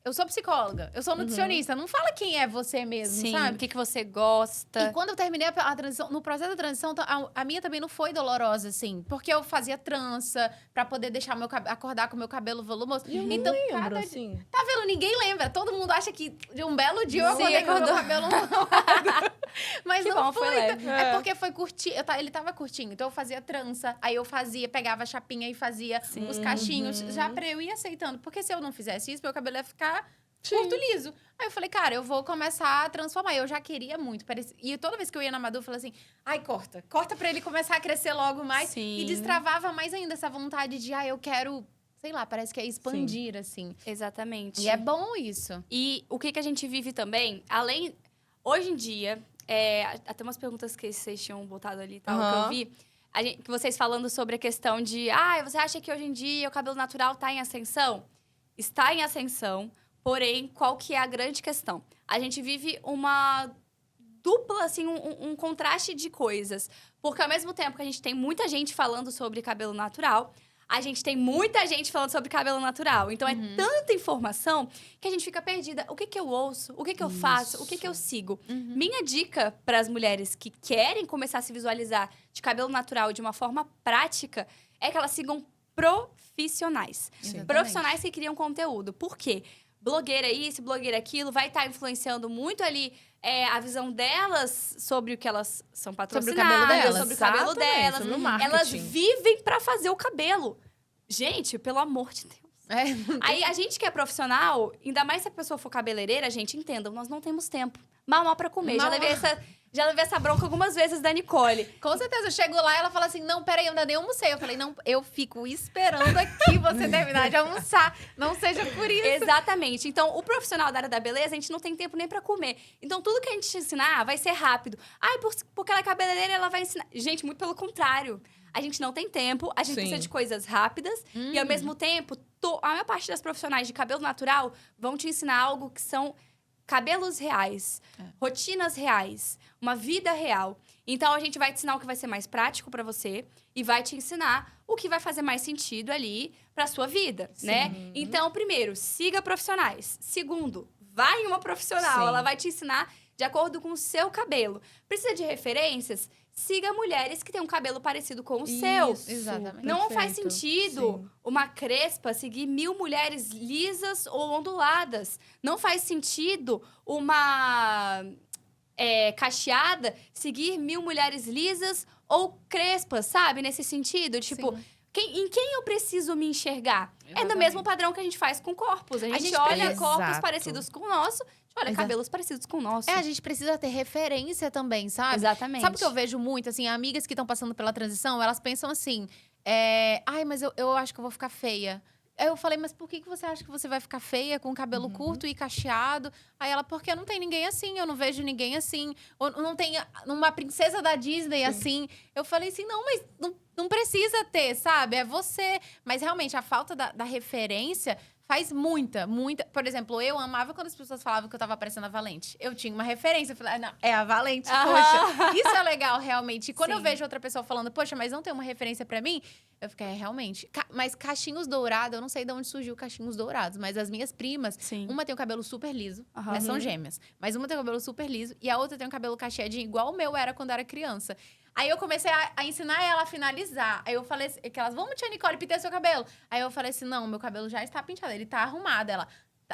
eu sou psicóloga, eu sou nutricionista. Não fala quem é você mesmo, Sim, sabe? o que você gosta. E quando eu terminei a transição, no processo da transição, a minha também não foi dolorosa, assim. Porque eu fazia trança pra poder deixar meu cabelo, acordar com o meu cabelo volumoso. E eu não Então, lembro, cada assim. Tá vendo? Ninguém lembra. Todo mundo acha que de um belo dia eu Sim, acordei com o meu acordou. cabelo molhado. Mas Que não bom, foi foi. leve. É porque foi curtinho. Ele tava curtinho. Então eu fazia trança. Aí eu pegava a chapinha e fazia os cachinhos. Já pra eu ir aceitando. Porque se eu não fizesse isso, meu cabelo ia ficar curto, liso. Aí eu falei, cara, eu vou começar a transformar. Eu já queria muito. E toda vez que eu ia na Madu, eu falei assim, corta. Corta pra ele começar a crescer logo mais. Sim. E destravava mais ainda essa vontade de, eu quero... Sei lá, parece que é expandir, assim. Exatamente. E é bom isso. E o que a gente vive também, além... Hoje em dia, até umas perguntas que vocês tinham botado ali, tal, que eu vi. Que vocês falando sobre a questão de... você acha que hoje em dia o cabelo natural tá em ascensão? Está em ascensão, porém, qual que é a grande questão? A gente vive uma dupla, assim, um contraste de coisas. Porque ao mesmo tempo que a gente tem muita gente falando sobre cabelo natural... A gente tem muita gente falando sobre cabelo natural. Então, é tanta informação que a gente fica perdida. O que eu ouço? O que eu faço? O que eu sigo? Minha dica para as mulheres que querem começar a se visualizar de cabelo natural de uma forma prática é que elas sigam profissionais. Sim. Profissionais que criam conteúdo. Por quê? Blogueira isso, blogueira aquilo, vai estar influenciando muito ali a visão delas sobre o que elas são patrocinadas, cabelo delas. sobre o cabelo Exatamente, delas. sobre o marketing. Elas vivem pra fazer o cabelo. Gente, pelo amor de Deus. Aí, a gente que é profissional, ainda mais se a pessoa for cabeleireira, gente, entendam, nós não temos tempo. Mal pra comer. Já levei essa bronca algumas vezes da Nicole. Com certeza. Eu chego lá e ela fala assim, não, peraí, eu ainda nem almocei. Eu falei, não, eu fico esperando aqui você terminar de almoçar. Não seja por isso. Exatamente. Então, o profissional da área da beleza, a gente não tem tempo nem pra comer. Então, tudo que a gente te ensinar vai ser rápido. Porque ela é cabeleireira, ela vai ensinar... Gente, muito pelo contrário. A gente não tem tempo, a gente precisa de coisas rápidas. E, ao mesmo tempo, a maior parte das profissionais de cabelo natural vão te ensinar algo que são cabelos reais, rotinas reais, uma vida real. Então, a gente vai te ensinar o que vai ser mais prático pra você e vai te ensinar o que vai fazer mais sentido ali pra sua vida, né? Então, primeiro, siga profissionais. Segundo, vai em uma profissional. Sim. Ela vai te ensinar de acordo com o seu cabelo. Precisa de referências? Siga mulheres que têm um cabelo parecido com o seu. Exatamente. Não faz Perfeito. sentido Sim. uma crespa seguir 1000 mulheres lisas ou onduladas. Não faz sentido uma cacheada seguir 1000 mulheres lisas ou crespas, sabe? Nesse sentido. Tipo, Sim. em quem eu preciso me enxergar? É do Exatamente. mesmo padrão que a gente faz com corpos. A gente olha Exato. corpos parecidos com o nosso, a gente olha Exato. cabelos parecidos com o nosso. A gente precisa ter referência também, sabe? Exatamente. Sabe o que eu vejo muito? Assim, amigas que estão passando pela transição, elas pensam assim... mas eu acho que eu vou ficar feia. Aí eu falei, mas por que você acha que você vai ficar feia com cabelo curto e cacheado? Aí ela, porque não tem ninguém assim, eu não vejo ninguém assim. Ou não tem uma princesa da Disney assim. Eu falei assim, não, mas não precisa ter, sabe? É você. Mas realmente, a falta da referência faz muita. Por exemplo, eu amava quando as pessoas falavam que eu tava parecendo a Valente. Eu tinha uma referência. Eu falei, não, é a Valente, poxa. Isso é legal, realmente. E quando eu Sim. vejo outra pessoa falando, poxa, mas não tem uma referência pra mim, eu fiquei, realmente. Mas cachinhos dourados, eu não sei de onde surgiu cachinhos dourados, mas as minhas primas, Sim. uma tem o cabelo super liso, Aham. né, são gêmeas, mas uma tem o cabelo super liso e a outra tem o cabelo cacheadinho, igual o meu era quando eu era criança. Aí eu comecei a ensinar ela a finalizar. Aí eu falei assim, que elas, vamos, tia Nicole, pintei seu cabelo. Aí eu falei assim, não, meu cabelo já está pintado, ele tá arrumado.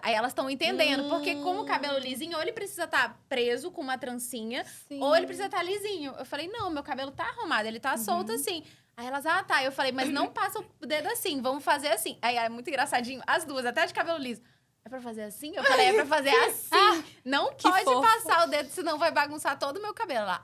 Aí elas estão entendendo, porque como o cabelo lisinho, ou ele precisa estar preso com uma trancinha, ou ele precisa estar lisinho. Eu falei, não, meu cabelo tá arrumado, ele tá solto assim. Aí elas, tá. Eu falei, mas não passa o dedo assim, vamos fazer assim. Aí é muito engraçadinho, as duas, até de cabelo liso. é pra fazer assim? Eu falei, é pra fazer assim. Não pode fofo. passar o dedo, senão vai bagunçar todo o meu cabelo. Ela,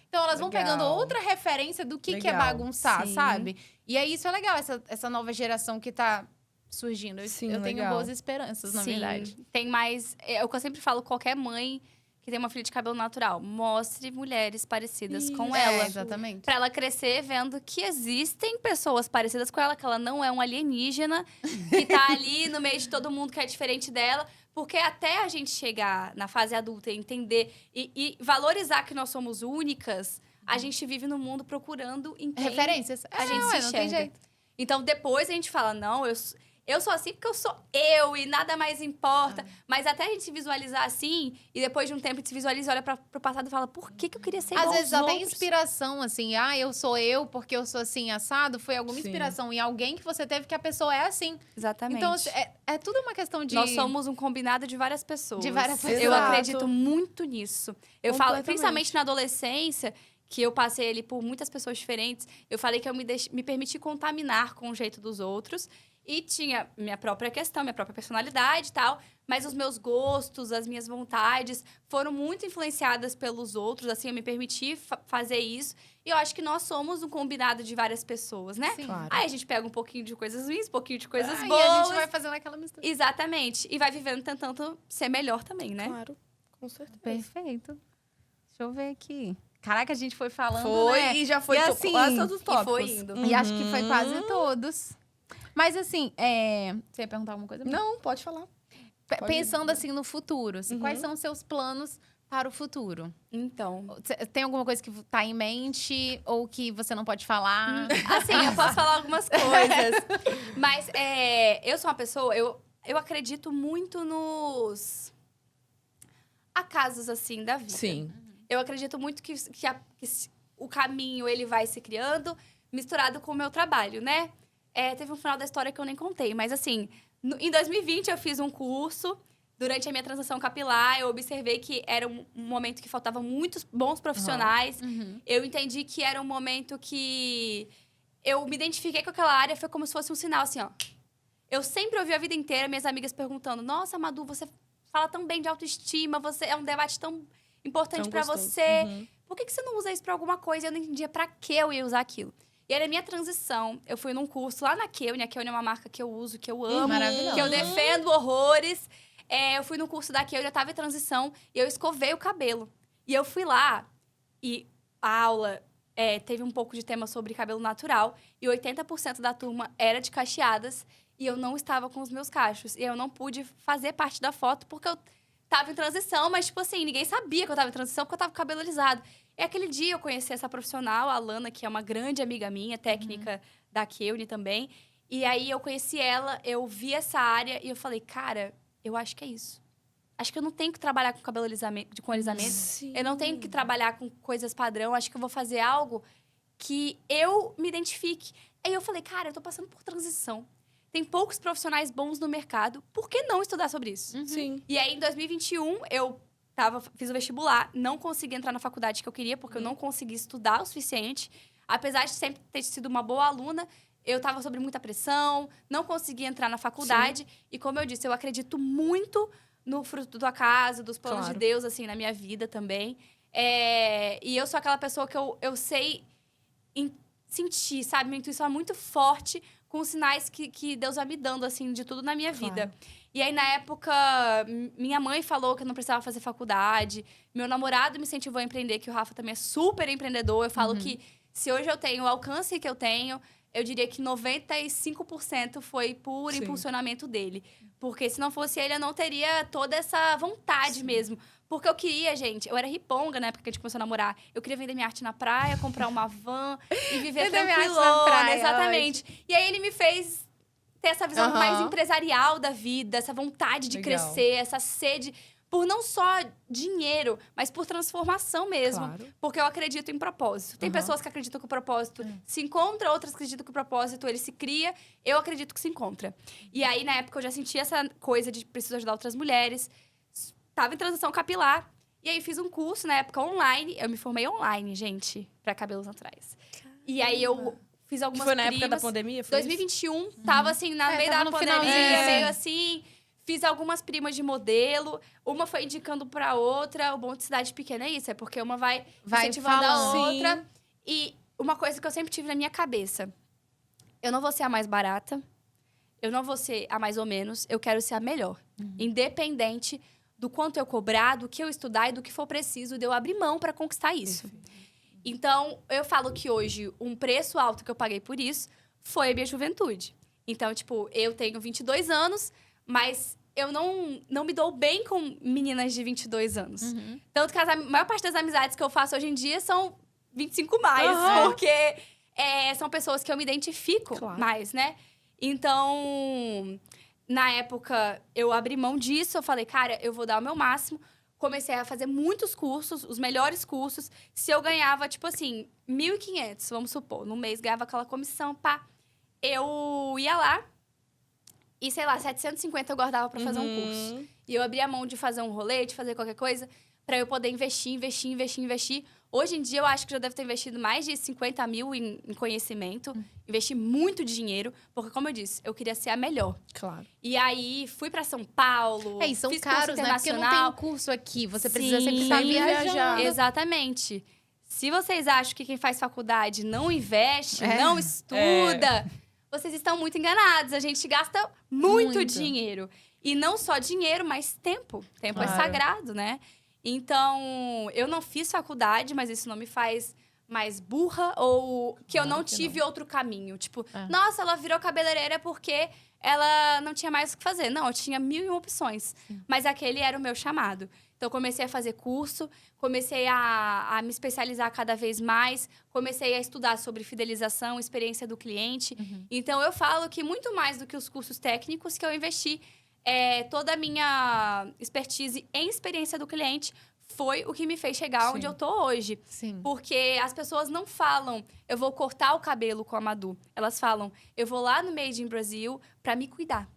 então elas vão Legal. pegando outra referência do que é Legal. bagunçar, Sim. sabe? E aí isso é legal, essa nova geração que tá surgindo. Sim, eu tenho legal. boas esperanças, na verdade. Tem mais... É o que eu sempre falo, qualquer mãe que tem uma filha de cabelo natural, mostre mulheres parecidas com Isso. ela. Exatamente. Pra ela crescer vendo que existem pessoas parecidas com ela, que ela não é um alienígena, que tá ali no meio de todo mundo que é diferente dela. Porque até a gente chegar na fase adulta e entender e valorizar que nós somos únicas, a gente vive no mundo procurando em quem Referências. a gente se não tem enxerga. jeito. Então, depois a gente fala, não, eu sou assim porque eu sou eu e nada mais importa. Mas até a gente se visualizar assim, e depois de um tempo a gente se visualiza, olha pro passado e fala, por que eu queria ser igual Às vezes aos até outros? inspiração, assim. Eu sou eu porque eu sou assim, assado. Foi alguma Sim. inspiração em alguém que você teve que a pessoa é assim. Exatamente. Então, é tudo uma questão de... Nós somos um combinado de várias pessoas. De várias pessoas. Eu Exato. acredito muito nisso. Eu falo, Completamente. principalmente na adolescência, que eu passei ali por muitas pessoas diferentes, eu falei que eu me permiti contaminar com o jeito dos outros. E tinha minha própria questão, minha própria personalidade e tal. Mas os meus gostos, as minhas vontades foram muito influenciadas pelos outros. Assim, eu me permiti fazer isso. E eu acho que nós somos um combinado de várias pessoas, né? Sim. Claro. Aí a gente pega um pouquinho de coisas ruins, um pouquinho de coisas E boas. a gente vai fazendo aquela mistura. Exatamente. E vai vivendo tentando ser melhor também, né? Claro, com certeza. Perfeito. Deixa eu ver aqui. Caraca, a gente foi falando, Foi, né? e já foi E quase assim, todos os e tópicos. foi indo. E acho que foi quase todos. Mas assim, você ia perguntar alguma coisa? Não, pode falar. pode- Pensando assim no futuro, assim, Uhum. quais são os seus planos para o futuro? Então. Tem alguma coisa que tá em mente ou que você não pode falar? Assim, eu posso falar algumas coisas. Mas eu sou uma pessoa, eu acredito muito nos acasos, assim, da vida. Sim. Eu acredito muito que o caminho, ele vai se criando, misturado com o meu trabalho, né? Teve um final da história que eu nem contei, mas assim, em 2020 eu fiz um curso. Durante a minha transição capilar, eu observei que era um momento que faltavam muitos bons profissionais. Uhum. Eu entendi que era um momento que eu me identifiquei com aquela área, foi como se fosse um sinal, assim, ó. Eu sempre ouvi a vida inteira minhas amigas perguntando: nossa, Madu, você fala tão bem de autoestima, você é um debate tão importante Tão pra gostoso. você. Uhum. Por que você não usa isso pra alguma coisa? Eu não entendia pra que eu ia usar aquilo. E aí, na minha transição, eu fui num curso lá na Keune. A Keune é uma marca que eu uso, que eu amo, Maravilhosa. que eu defendo horrores. Eu fui no curso da Keune, eu tava em transição e eu escovei o cabelo. E eu fui lá e a aula teve um pouco de tema sobre cabelo natural. E 80% da turma era de cacheadas. E eu não estava com os meus cachos. E eu não pude fazer parte da foto porque eu tava em transição. Mas, tipo assim, ninguém sabia que eu tava em transição porque eu tava com o cabelo alisado. E aquele dia eu conheci essa profissional, a Lana, que é uma grande amiga minha, técnica da Keune também. E aí eu conheci ela, eu vi essa área e eu falei, cara, eu acho que é isso. Acho que eu não tenho que trabalhar com cabelo com alisamento. Sim. Eu não tenho que trabalhar com coisas padrão. Acho que eu vou fazer algo que eu me identifique. Aí eu falei, cara, eu tô passando por transição. Tem poucos profissionais bons no mercado. Por que não estudar sobre isso? Sim. E aí, em 2021, eu fiz o vestibular. Não consegui entrar na faculdade que eu queria, porque eu não consegui estudar o suficiente. Apesar de sempre ter sido uma boa aluna, eu estava sob muita pressão, não conseguia entrar na faculdade. E como eu disse, eu acredito muito no fruto do acaso, dos planos Claro. de Deus, assim, na minha vida também. E eu sou aquela pessoa que eu sei sentir, sabe? Minha intuição é muito forte com os sinais que Deus vai me dando, assim, de tudo na minha vida. E aí, na época, minha mãe falou que eu não precisava fazer faculdade. Meu namorado me incentivou a empreender, que o Rafa também é super empreendedor. Eu falo que se hoje eu tenho o alcance que eu tenho, eu diria que 95% foi por Sim. impulsionamento dele. Porque se não fosse ele, eu não teria toda essa vontade mesmo. Porque eu queria, gente, eu era riponga na época que a gente começou a namorar. Eu queria vender minha arte na praia, comprar uma van e viver Vender minha arte na tranquilona. praia, Exatamente. E aí ele me fez ter essa visão Aham. mais empresarial da vida, essa vontade de Legal. crescer, essa sede por não só dinheiro, mas por transformação mesmo. Claro. Porque eu acredito em propósito. Tem Aham. pessoas que acreditam que o propósito se encontra, outras acreditam que o propósito ele se cria. Eu acredito que se encontra. E aí, na época, eu já sentia essa coisa de preciso ajudar outras mulheres. Tava em transição capilar. E aí, fiz um curso, na época, online. Eu me formei online, gente, pra cabelos naturais. E aí, eu fiz Que algumas foi na época da cribas. pandemia? Foi isso? 2021, tava assim, na meio tava da no pandemia, finalzinho, meio sim. assim. Fiz algumas primas de modelo, uma foi indicando pra outra. O bom de cidade pequena é isso, é porque uma vai incentivando a falando. outra. Sim. E uma coisa que eu sempre tive na minha cabeça: eu não vou ser a mais barata, eu não vou ser a mais ou menos, eu quero ser a melhor. Independente do quanto eu cobrar, do que eu estudar e do que for preciso de eu abrir mão pra conquistar isso. Então, eu falo que hoje, um preço alto que eu paguei por isso foi a minha juventude. Então, tipo, eu tenho 22 anos, mas eu não me dou bem com meninas de 22 anos. Tanto que a maior parte das amizades que eu faço hoje em dia são 25 mais. Porque são pessoas que eu me identifico mais, né? Então, na época, eu abri mão disso. Eu falei, cara, eu vou dar o meu máximo. Comecei a fazer muitos cursos, os melhores cursos. Se eu ganhava, tipo assim, 1.500, vamos supor, no mês, ganhava aquela comissão, pá. Eu ia lá e, sei lá, 750 eu guardava pra fazer um curso. E eu abria mão de fazer um rolê, de fazer qualquer coisa, pra eu poder investir. Hoje em dia, eu acho que já devo ter investido mais de 50 mil em conhecimento. Investi muito dinheiro, porque, como eu disse, eu queria ser a melhor. Claro. E aí, fui pra São Paulo, E são fiz caros, curso né? Porque não internacional. tem curso aqui. Você precisa sempre Sim, estar viajar. viajando. Exatamente. Se vocês acham que quem faz faculdade não investe, não estuda, vocês estão muito enganados. A gente gasta muito dinheiro. E não só dinheiro, mas tempo. Tempo é sagrado, né? Então, eu não fiz faculdade, mas isso não me faz mais burra ou que eu não tive outro caminho. Tipo, nossa, ela virou cabeleireira porque ela não tinha mais o que fazer. Não, eu tinha 1.001 opções. Mas aquele era o meu chamado. Então, eu comecei a fazer curso, comecei a me especializar cada vez mais, comecei a estudar sobre fidelização, experiência do cliente. Então, eu falo que muito mais do que os cursos técnicos que eu investi, toda a minha expertise em experiência do cliente foi o que me fez chegar onde eu tô hoje. Sim. Porque as pessoas não falam, eu vou cortar o cabelo com a Madu. Elas falam, eu vou lá no Made in Brasil pra me cuidar,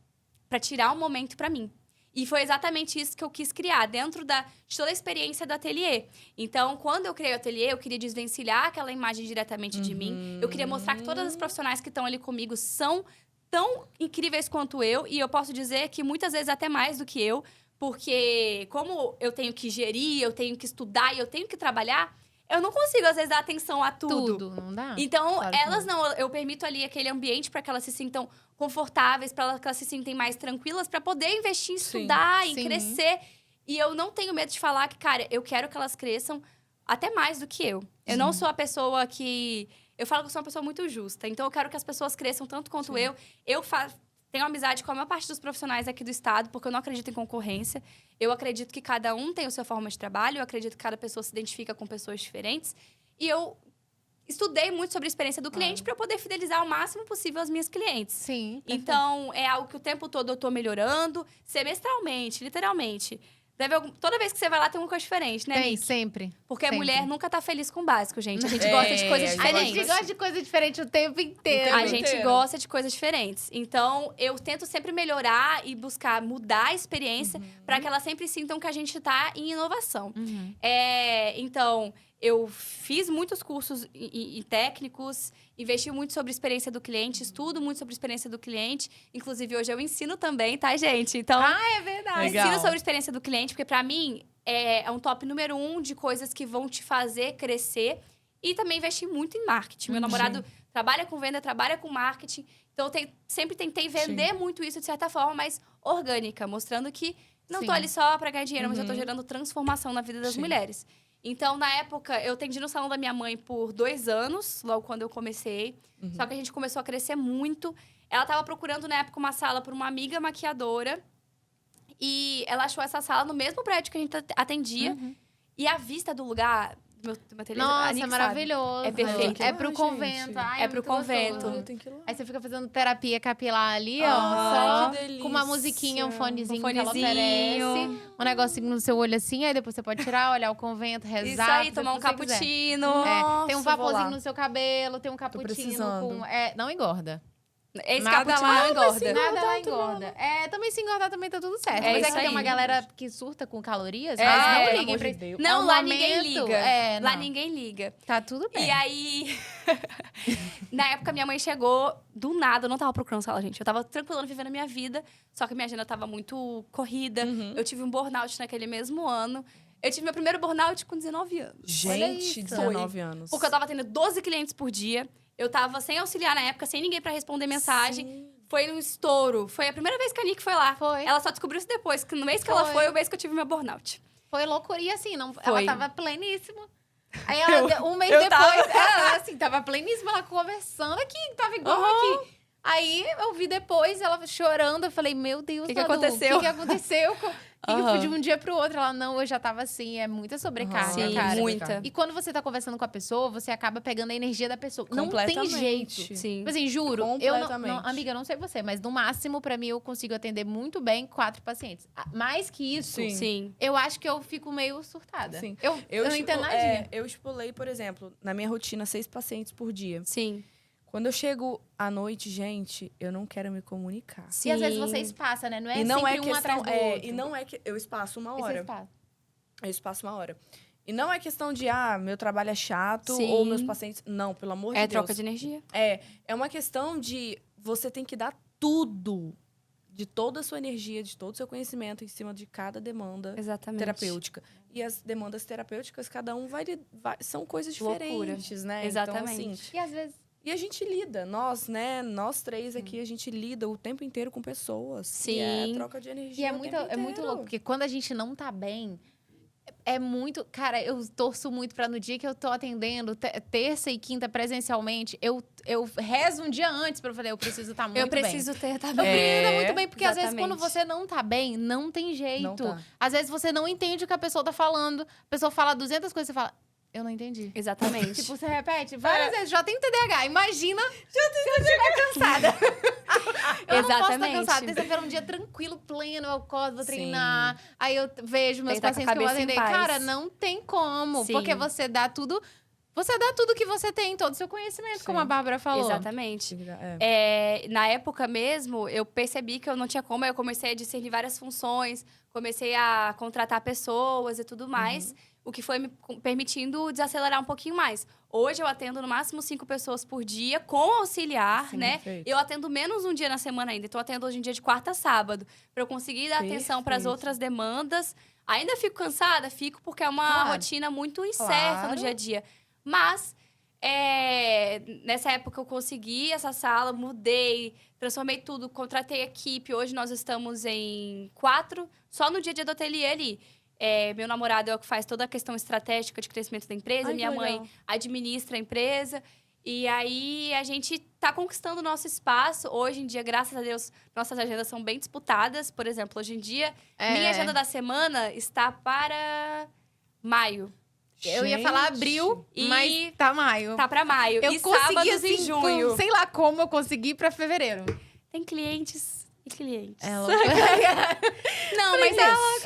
pra tirar um momento pra mim. E foi exatamente isso que eu quis criar, dentro de toda a experiência do ateliê. Então, quando eu criei o ateliê, eu queria desvencilhar aquela imagem diretamente de mim. Eu queria mostrar que todas as profissionais que estão ali comigo são tão incríveis quanto eu. E eu posso dizer que muitas vezes até mais do que eu. Porque como eu tenho que gerir, eu tenho que estudar e eu tenho que trabalhar, eu não consigo, às vezes, dar atenção a tudo. Não dá? Então, Claro que elas não. Eu permito ali aquele ambiente para que elas se sintam confortáveis, para que elas se sintem mais tranquilas, para poder investir em estudar, em crescer. E eu não tenho medo de falar que, cara, eu quero que elas cresçam até mais do que eu. Eu não sou a pessoa que... Eu falo que eu sou uma pessoa muito justa. Então, eu quero que as pessoas cresçam tanto quanto eu. Eu tenho amizade com a maior parte dos profissionais aqui do estado, porque eu não acredito em concorrência. Eu acredito que cada um tem a sua forma de trabalho. Eu acredito que cada pessoa se identifica com pessoas diferentes. E eu estudei muito sobre a experiência do cliente para eu poder fidelizar o máximo possível as minhas clientes. Sim. Então, é algo que o tempo todo eu tô melhorando, semestralmente, literalmente. Toda vez que você vai lá, tem uma coisa diferente, né, Tem, Nick? sempre. Porque sempre. a mulher nunca tá feliz com o básico, gente. A gente gosta de coisas a gente A diferentes. gente gosta de coisa diferente o tempo inteiro. A tempo gente inteiro. gosta de coisas diferentes. Então, eu tento sempre melhorar e buscar mudar a experiência para que elas sempre sintam que a gente tá em inovação. Então, eu fiz muitos cursos e técnicos, investi muito sobre experiência do cliente, estudo muito sobre experiência do cliente. Inclusive, hoje eu ensino também, tá, gente? Então, É verdade. Legal. ensino sobre experiência do cliente, porque pra mim é um top número 1 de coisas que vão te fazer crescer. E também investi muito em marketing. Meu namorado trabalha com venda, trabalha com marketing. Então, eu sempre tentei vender muito isso de certa forma, mas orgânica, mostrando que não tô ali só pra ganhar dinheiro, mas eu tô gerando transformação na vida das mulheres. Então, na época, eu atendi no salão da minha mãe por 2 anos, logo quando eu comecei. Só que a gente começou a crescer muito. Ela tava procurando, na época, uma sala para uma amiga maquiadora. E ela achou essa sala no mesmo prédio que a gente atendia. E a vista do lugar... do meu ateliê, a Nossa, Nick é sabe. maravilhoso. É perfeito. É pro Ai, convento. gente. Ai, É pro muito convento. gostoso. Tem que ir lá. Aí você fica fazendo terapia capilar ali, ó. Ai, que Só delícia. com uma musiquinha, um fonezinho, que ela fonezinho. oferece. Um negocinho no seu olho assim, aí depois você pode tirar, olhar o convento, rezar. Isso aí, fazer tomar o um que você quiser. cappuccino. Tem um Nossa, vou lá. vaporzinho no seu cabelo, tem um cappuccino precisando. com... não engorda. Esse Nada cappuccino lá, não engorda. Nada lá engorda. Também se engordar também tá tudo certo. É Mas isso é que tem aí. uma galera que surta com calorias, É, mas não pelo liguem amor pra de isso. Deus. Não, um lá ninguém momento, liga. Lá não. ninguém liga. Tá tudo bem. E aí, na época, minha mãe chegou do nada. Eu não tava procurando sala, gente. Eu tava tranquilando, vivendo a minha vida. Só que minha agenda tava muito corrida. Eu tive um burnout naquele mesmo ano. Eu tive meu primeiro burnout com 19 anos. Olha Gente, isso. 19 anos. Porque eu tava tendo 12 clientes por dia. Eu tava sem auxiliar na época, sem ninguém pra responder mensagem. Sim. Foi um estouro. Foi a primeira vez que a Nick foi lá. Foi. Ela só descobriu isso depois, que no mês que ela Foi. foi, o mês que eu tive meu burnout. Foi loucura. E assim, ela Foi. tava pleníssima. Aí ela, um mês eu depois, ela assim, tava pleníssima, ela conversando aqui, tava igual aqui. Aí eu vi depois ela chorando, eu falei, meu Deus, Que Madu, aconteceu? O que aconteceu? Que eu fui Aham. de um dia pro outro? Ela, não, eu já tava assim, é muita sobrecarga, Sim, cara. muita. E quando você tá conversando com a pessoa, você acaba pegando a energia da pessoa. Não tem Completamente. jeito. Sim. Tipo assim, juro, eu não, Completamente. amiga, eu não sei você, mas no máximo, pra mim, eu consigo atender muito bem 4 pacientes. Mais que isso, Sim. Sim. eu acho que eu fico meio surtada. Sim. Eu não estipu- entendo nadinha. eu estipulei, por exemplo, na minha rotina, 6 pacientes por dia. Sim. Quando eu chego à noite, gente, eu não quero me comunicar. E às vezes você espaça, né? Não é E não sempre é um questão, atrás do outro. e não é que eu espaço uma E você hora. espaça. Eu espaço uma hora. E não é questão de, meu trabalho é chato Sim. ou meus pacientes. Não, pelo amor de É Deus. troca de energia. É uma questão de você tem que dar tudo, de toda a sua energia, de todo o seu conhecimento em cima de cada demanda Exatamente. terapêutica. E as demandas terapêuticas, cada um são coisas Loucura. diferentes, né? Exatamente. Então, assim, E às vezes. e a gente lida, nós, né? Nós três aqui, a gente lida o tempo inteiro com pessoas. Sim. E é troca de E energia. é o muito, tempo é muito inteiro. louco, porque quando a gente não tá bem, é muito. Cara, eu torço muito pra no dia que eu tô atendendo, terça e quinta presencialmente, eu rezo um dia antes pra eu falar, eu preciso estar muito Eu bem. preciso ter Eu também. preciso estar É, muito bem, porque às vezes exatamente. quando você não tá bem, não tem jeito. Não tá. Às vezes você não entende o que a pessoa tá falando. A pessoa fala 200 coisas e você fala, eu não entendi. Exatamente. Tipo, você repete várias vezes, já tem TDAH. Imagina se eu estiver cansada. Eu não posso estar Exatamente. cansada. Terça-feira é um dia tranquilo, pleno, eu acordo, vou Sim. treinar. Aí eu vejo meus Tem que tá com a pacientes que eu vou cabeça em atender. paz. Cara, não tem como. Sim. Porque você dá tudo... Você dá tudo que você tem, todo o seu conhecimento, como Sim. a Bárbara falou. Exatamente. É. Na época mesmo, eu percebi que eu não tinha como. Eu comecei a discernir várias funções, comecei a contratar pessoas e tudo mais, o que foi me permitindo desacelerar um pouquinho mais. Hoje eu atendo no máximo 5 pessoas por dia, com auxiliar, Sim, né? perfeito. Eu atendo menos um dia na semana ainda. Então, eu atendo hoje em dia de quarta a sábado, para eu conseguir dar atenção para as Perfeito. outras demandas. Ainda fico cansada? Fico, porque é uma Claro. rotina muito incerta no Claro. dia a dia. Mas nessa época eu consegui essa sala, mudei, transformei tudo, contratei equipe. Hoje nós estamos em 4, só no dia a dia do ateliê ali. Meu namorado é o que faz toda a questão estratégica de crescimento da empresa, Ai, que minha mãe legal. administra a empresa. E aí a gente tá conquistando o nosso espaço. Hoje em dia, graças a Deus, nossas agendas são bem disputadas. Por exemplo, hoje em dia, minha agenda da semana está para maio. Eu ia falar Gente. abril, E mas tá maio. Tá para maio. Eu e consegui, sábados assim, em junho. sei lá como eu consegui pra fevereiro. Tem clientes e clientes. Ela... Não, mas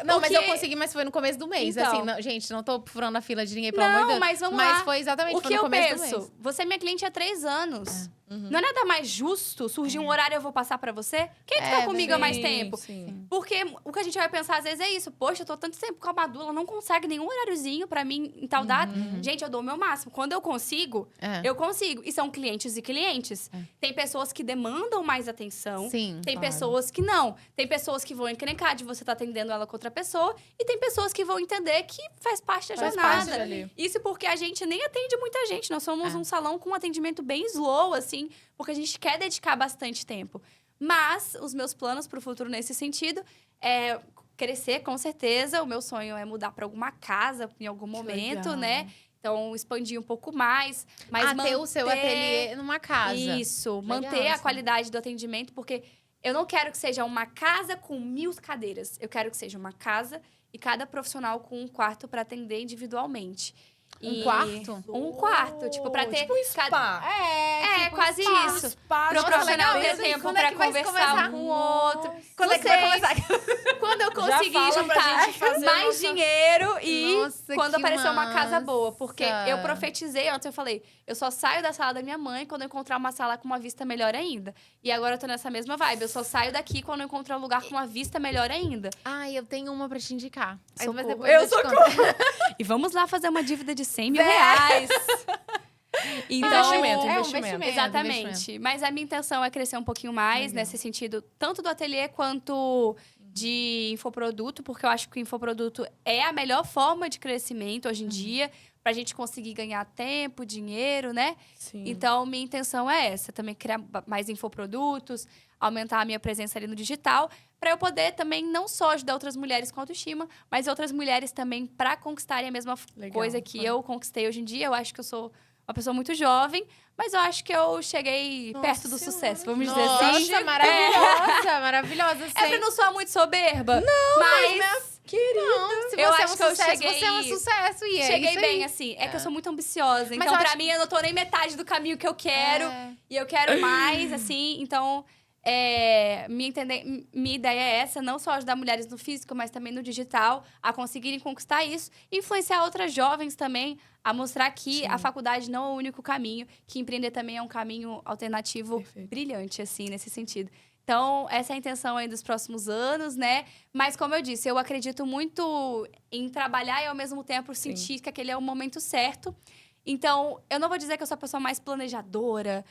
Não, mas eu que- consegui, mas foi no começo do mês. Então. Assim, gente, não tô furando a fila de ninguém, pelo amor de Deus. mas vamos Mas lá. foi exatamente O foi que no eu começo do penso? mês. Você é minha cliente há 3 anos. Uhum. Não é nada mais justo surgir um horário e eu vou passar pra você? Quem ficou comigo há mais Sim, tempo? Sim. Porque o que a gente vai pensar às vezes é isso. Poxa, eu tô tanto tempo com a Madu, ela não consegue nenhum horáriozinho pra mim em tal data. Gente, eu dou o meu máximo. Quando eu consigo, É. eu consigo. E são clientes e clientes. Tem pessoas que demandam mais atenção. Sim. Tem Claro. pessoas que não. Tem pessoas que vão encrencar de você estar atendendo ela com outra pessoa. E tem pessoas que vão entender que faz parte da Faz jornada. parte ali. Isso porque a gente nem atende muita gente. Nós somos um salão com um atendimento bem slow, assim. Porque a gente quer dedicar bastante tempo. Mas os meus planos para o futuro nesse sentido é crescer, com certeza. O meu sonho é mudar para alguma casa em algum momento, legal. né? Então, expandir um pouco mais. Mas Ter o seu ateliê numa casa. Isso, Legal, manter a assim. qualidade do atendimento, porque eu não quero que seja uma casa com 1000 cadeiras. Eu quero que seja uma casa e cada profissional com um quarto para atender individualmente. Um quarto? Um quarto, tipo, pra ter... Tipo um spa. É, quase spa. isso. Spa, Pro Nossa, profissional legal ter isso. tempo Quando é pra que vai conversar começar? um com o outro. Quando é que vai começar? Quando eu Já conseguir fala pra juntar gente fazer mais nossa- dinheiro e Nossa, quando que aparecer uma casa boa. massa. Porque eu profetizei antes, eu falei, eu só saio da sala da minha mãe quando eu encontrar uma sala com uma vista melhor ainda. E agora eu tô nessa mesma vibe. Eu só saio daqui quando eu encontrar um lugar com uma vista melhor ainda. Ai, eu tenho uma pra te indicar. Aí Socorro. depois Eu te conto. E vamos lá fazer uma dívida de 100 mil reais. Então, Investimento, É um investimento. Exatamente. investimento. Mas a minha intenção é crescer um pouquinho mais Legal. nesse sentido, tanto do ateliê quanto de infoproduto, porque eu acho que o infoproduto é a melhor forma de crescimento hoje em dia, pra gente conseguir ganhar tempo, dinheiro, né? Sim. Então, minha intenção é essa, também criar mais infoprodutos, aumentar a minha presença ali no digital, para eu poder também não só ajudar outras mulheres com autoestima, mas outras mulheres também para conquistarem a mesma Legal. coisa que eu conquistei hoje em dia. Eu acho que eu sou uma pessoa muito jovem, mas eu acho que eu cheguei Nossa perto do Senhora. sucesso, vamos dizer Nossa, assim. maravilhosa, maravilhosa. É pra não soar muito soberba, mas Querida. Não, se eu você acho é um que eu sucesso, cheguei- você é um sucesso. E é cheguei isso bem, aí. assim. É que eu sou muito ambiciosa. Mas Então, eu pra acho mim, eu não tô nem metade do caminho que eu quero. É. E eu quero mais, assim. Então, minha ideia é essa. Não só ajudar mulheres no físico, mas também no digital. A conseguirem conquistar isso. E influenciar outras jovens também. A mostrar que a faculdade não é o único caminho. Que empreender também é um caminho alternativo Perfeito. brilhante, assim, nesse sentido. Então, essa é a intenção aí dos próximos anos, né? Mas, como eu disse, eu acredito muito em trabalhar e, ao mesmo tempo, sentir que aquele é o momento certo. Então, eu não vou dizer que eu sou a pessoa mais planejadora.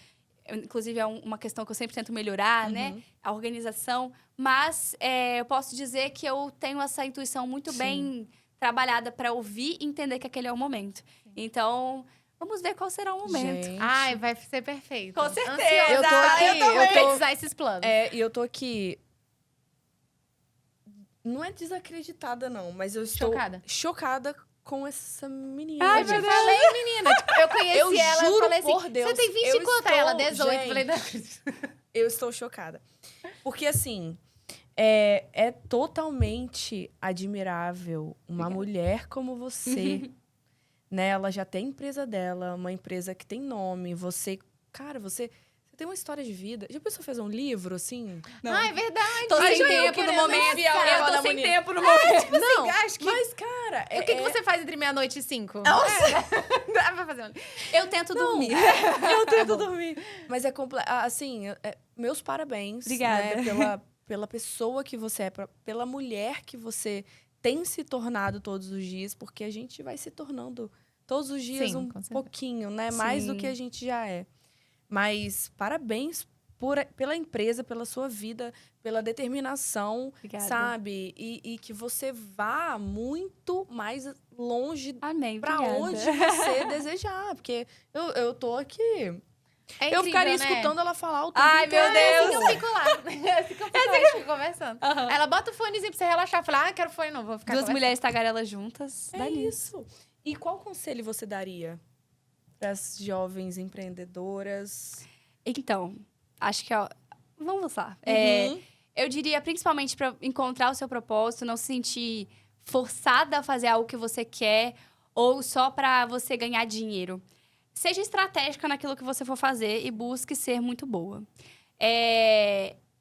Inclusive, é uma questão que eu sempre tento melhorar, né? A organização. Mas, eu posso dizer que eu tenho essa intuição muito bem trabalhada para ouvir e entender que aquele é o momento. Então, vamos ver qual será o momento. Gente. Ai, vai ser perfeito. Com certeza. Ansiosa. Eu tô aqui, Eu eu tô- concretizar esses planos. E eu tô aqui. Não é desacreditada, não, mas eu estou Chocada. chocada com essa menina. Ai, Eu meu te Deus. falei, menina. Tipo, eu conheci Eu ela, eu juro falei assim, por Deus, você tem 20 eu e quanto? estou- Ela, 18. gente. Eu falei, não acredito. Eu estou chocada. Porque, assim, é totalmente admirável uma mulher como você. Né? Ela já tem empresa dela, uma empresa que tem nome. Cara, você tem uma história de vida. Já pensou fazer um livro, assim? Não. Ah, é verdade. Tô Ai, sem já eu tempo no querendo momento. enfiar o negócio Eu da tô sem menina. tempo no momento. não, acho que- mas, cara... E o que você faz entre meia-noite e 5? Nossa! Dá pra fazer um... Eu tento dormir. Eu tento dormir. Mas assim, meus parabéns. Obrigada. Né, pela pessoa que você é, pela mulher que você tem se tornado todos os dias, porque a gente vai se tornando todos os dias Sim, um com certeza. pouquinho, né? Mais do Sim. que a gente já é. Mas parabéns pela empresa, pela sua vida, pela determinação, Obrigada. sabe? E que você vá muito mais longe Amém, pra obrigada. onde você desejar. Porque eu tô aqui. É Eu incrível, ficaria né? escutando ela falar o tempo Ai, inteiro. meu Deus. Eu fico lá. Eu fico conversando. Aham. Ela bota o fonezinho pra você relaxar. Eu falo, ah, quero fone, não, vou ficar Duas conversando. mulheres tagarelas juntas. É dá nisso. isso. E qual conselho você daria para as jovens empreendedoras? Então, acho que, ó, vamos lá. Uhum. Eu diria, principalmente para encontrar o seu propósito, não se sentir forçada a fazer algo que você quer ou só para você ganhar dinheiro. Seja estratégica naquilo que você for fazer e busque ser muito boa.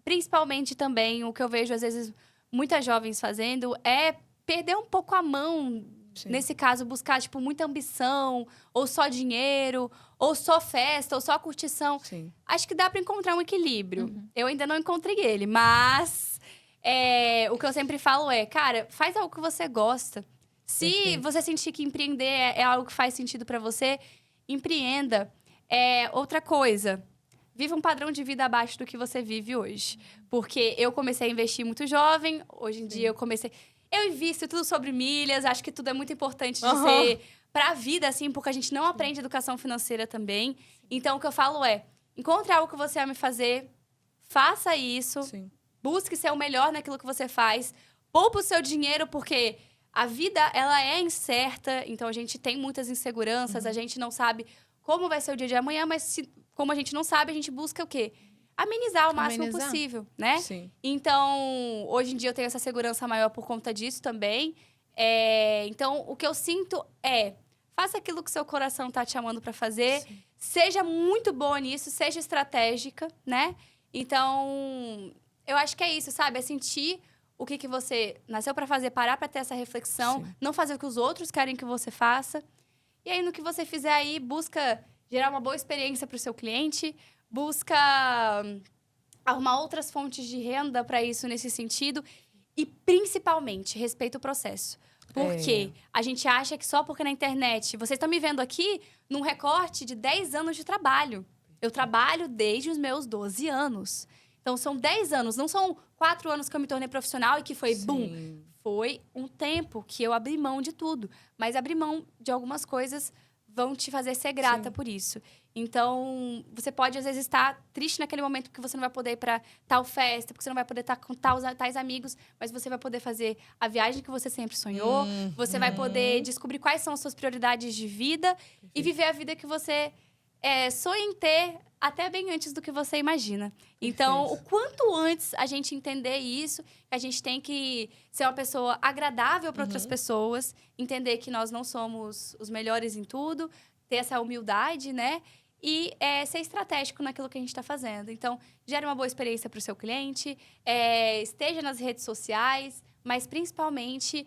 Principalmente também, o que eu vejo, às vezes, muitas jovens fazendo é perder um pouco a mão. Sim. Nesse caso, buscar, tipo, muita ambição, ou só dinheiro, ou só festa, ou só curtição. Sim. Acho que dá pra encontrar um equilíbrio. Eu ainda não encontrei ele, mas o que eu sempre falo é, cara, faz algo que você gosta. Se Perfeito. você sentir que empreender é algo que faz sentido pra você, empreenda. Outra coisa, viva um padrão de vida abaixo do que você vive hoje. Porque eu comecei a investir muito jovem, hoje em dia eu comecei... Eu invisto tudo sobre milhas, acho que tudo é muito importante de ser pra vida, assim, porque a gente não aprende educação financeira também. Então, o que eu falo é, encontre algo que você ama fazer, faça isso, Sim. busque ser o melhor naquilo que você faz, poupa o seu dinheiro, porque a vida, ela é incerta, então a gente tem muitas inseguranças, a gente não sabe como vai ser o dia de amanhã, mas como a gente não sabe, a gente busca o quê? Amenizar o máximo Amenizar. possível, né? Sim. Então, hoje em dia eu tenho essa segurança maior por conta disso também. Então, o que eu sinto é faça aquilo que seu coração tá te chamando para fazer. Sim. Seja muito boa nisso, seja estratégica, né? Então, eu acho que é isso, sabe? É sentir o que você nasceu para fazer, parar para ter essa reflexão, sim, não fazer o que os outros querem que você faça. E aí, no que você fizer aí, busca gerar uma boa experiência para o seu cliente, busca arrumar outras fontes de renda para isso nesse sentido e, principalmente, respeita o processo. Porque a gente acha que só porque na internet... Vocês estão me vendo aqui num recorte de 10 anos de trabalho. Eu trabalho desde os meus 12 anos. Então, são 10 anos. Não são 4 anos que eu me tornei profissional e que foi, bum. Foi um tempo que eu abri mão de tudo. Mas abrir mão de algumas coisas vão te fazer ser grata, sim, por isso. Então, você pode, às vezes, estar triste naquele momento porque você não vai poder ir para tal festa, porque você não vai poder estar com tais amigos, mas você vai poder fazer a viagem que você sempre sonhou, você vai poder descobrir quais são as suas prioridades de vida e viver a vida que você sonha em ter até bem antes do que você imagina. Então, o quanto antes a gente entender isso, a gente tem que ser uma pessoa agradável para outras pessoas, entender que nós não somos os melhores em tudo, ter essa humildade, né? E ser estratégico naquilo que a gente está fazendo. Então, gere uma boa experiência para o seu cliente, esteja nas redes sociais, mas principalmente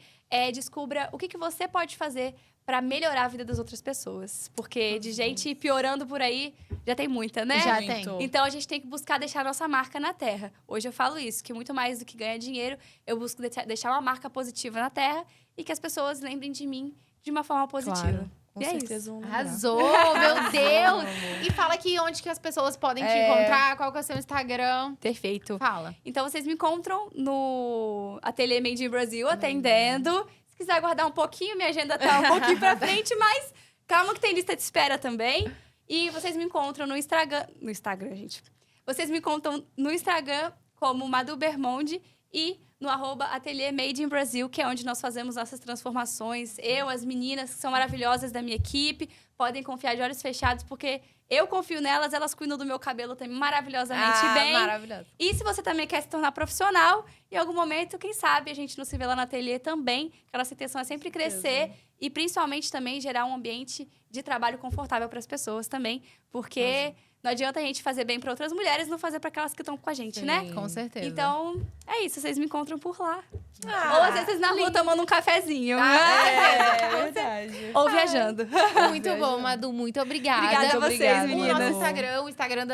descubra o que você pode fazer para melhorar a vida das outras pessoas. Porque de gente piorando por aí, já tem muita, né? Já tem. Então, a gente tem que buscar deixar a nossa marca na Terra. Hoje eu falo isso, que muito mais do que ganhar dinheiro, eu busco deixar uma marca positiva na Terra e que as pessoas lembrem de mim de uma forma positiva. Claro. Com certeza. Arrasou, meu Deus! E fala aqui onde que as pessoas podem te encontrar, qual que é o seu Instagram. Perfeito. Fala. Então, vocês me encontram no Ateliê Made in Brasil, atendendo. Se quiser aguardar um pouquinho, minha agenda tá um pouquinho pra frente, mas calma que tem lista de espera também. E vocês me encontram no Instagram... No Instagram, gente. Vocês me encontram no Instagram como Madu Bermonde e no @Ateliê Made in Brasil, que é onde nós fazemos nossas transformações. Eu, as meninas que são maravilhosas da minha equipe, podem confiar de olhos fechados, porque eu confio nelas, elas cuidam do meu cabelo também maravilhosamente bem. Maravilhoso. E se você também quer se tornar profissional, em algum momento, quem sabe, a gente não se vê lá no ateliê também, que a nossa intenção é sempre crescer e principalmente também gerar um ambiente de trabalho confortável para as pessoas também, porque não adianta a gente fazer bem para outras mulheres e não fazer para aquelas que estão com a gente, né? Com certeza. Então, é isso, vocês me encontram por lá. Ou às vezes na rua tomando um cafezinho. Verdade. Ou viajando. Muito bom, Madu. Muito obrigada. Obrigada a vocês, O meninas. nosso Instagram, o Instagram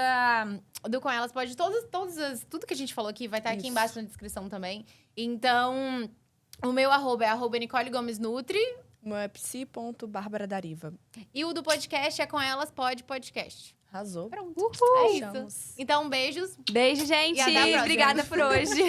do Com Elas pode... Tudo que a gente falou aqui vai estar aqui embaixo na descrição também. Então, o meu @ é @Nicole Gomes Nutri. O meu é psi.barbaradariva. E o do podcast é Com Elas Pode Podcast. Arrasou. Pronto. Uhul. É isso. Então, beijos. Beijo, gente. E até a próxima. Obrigada por hoje.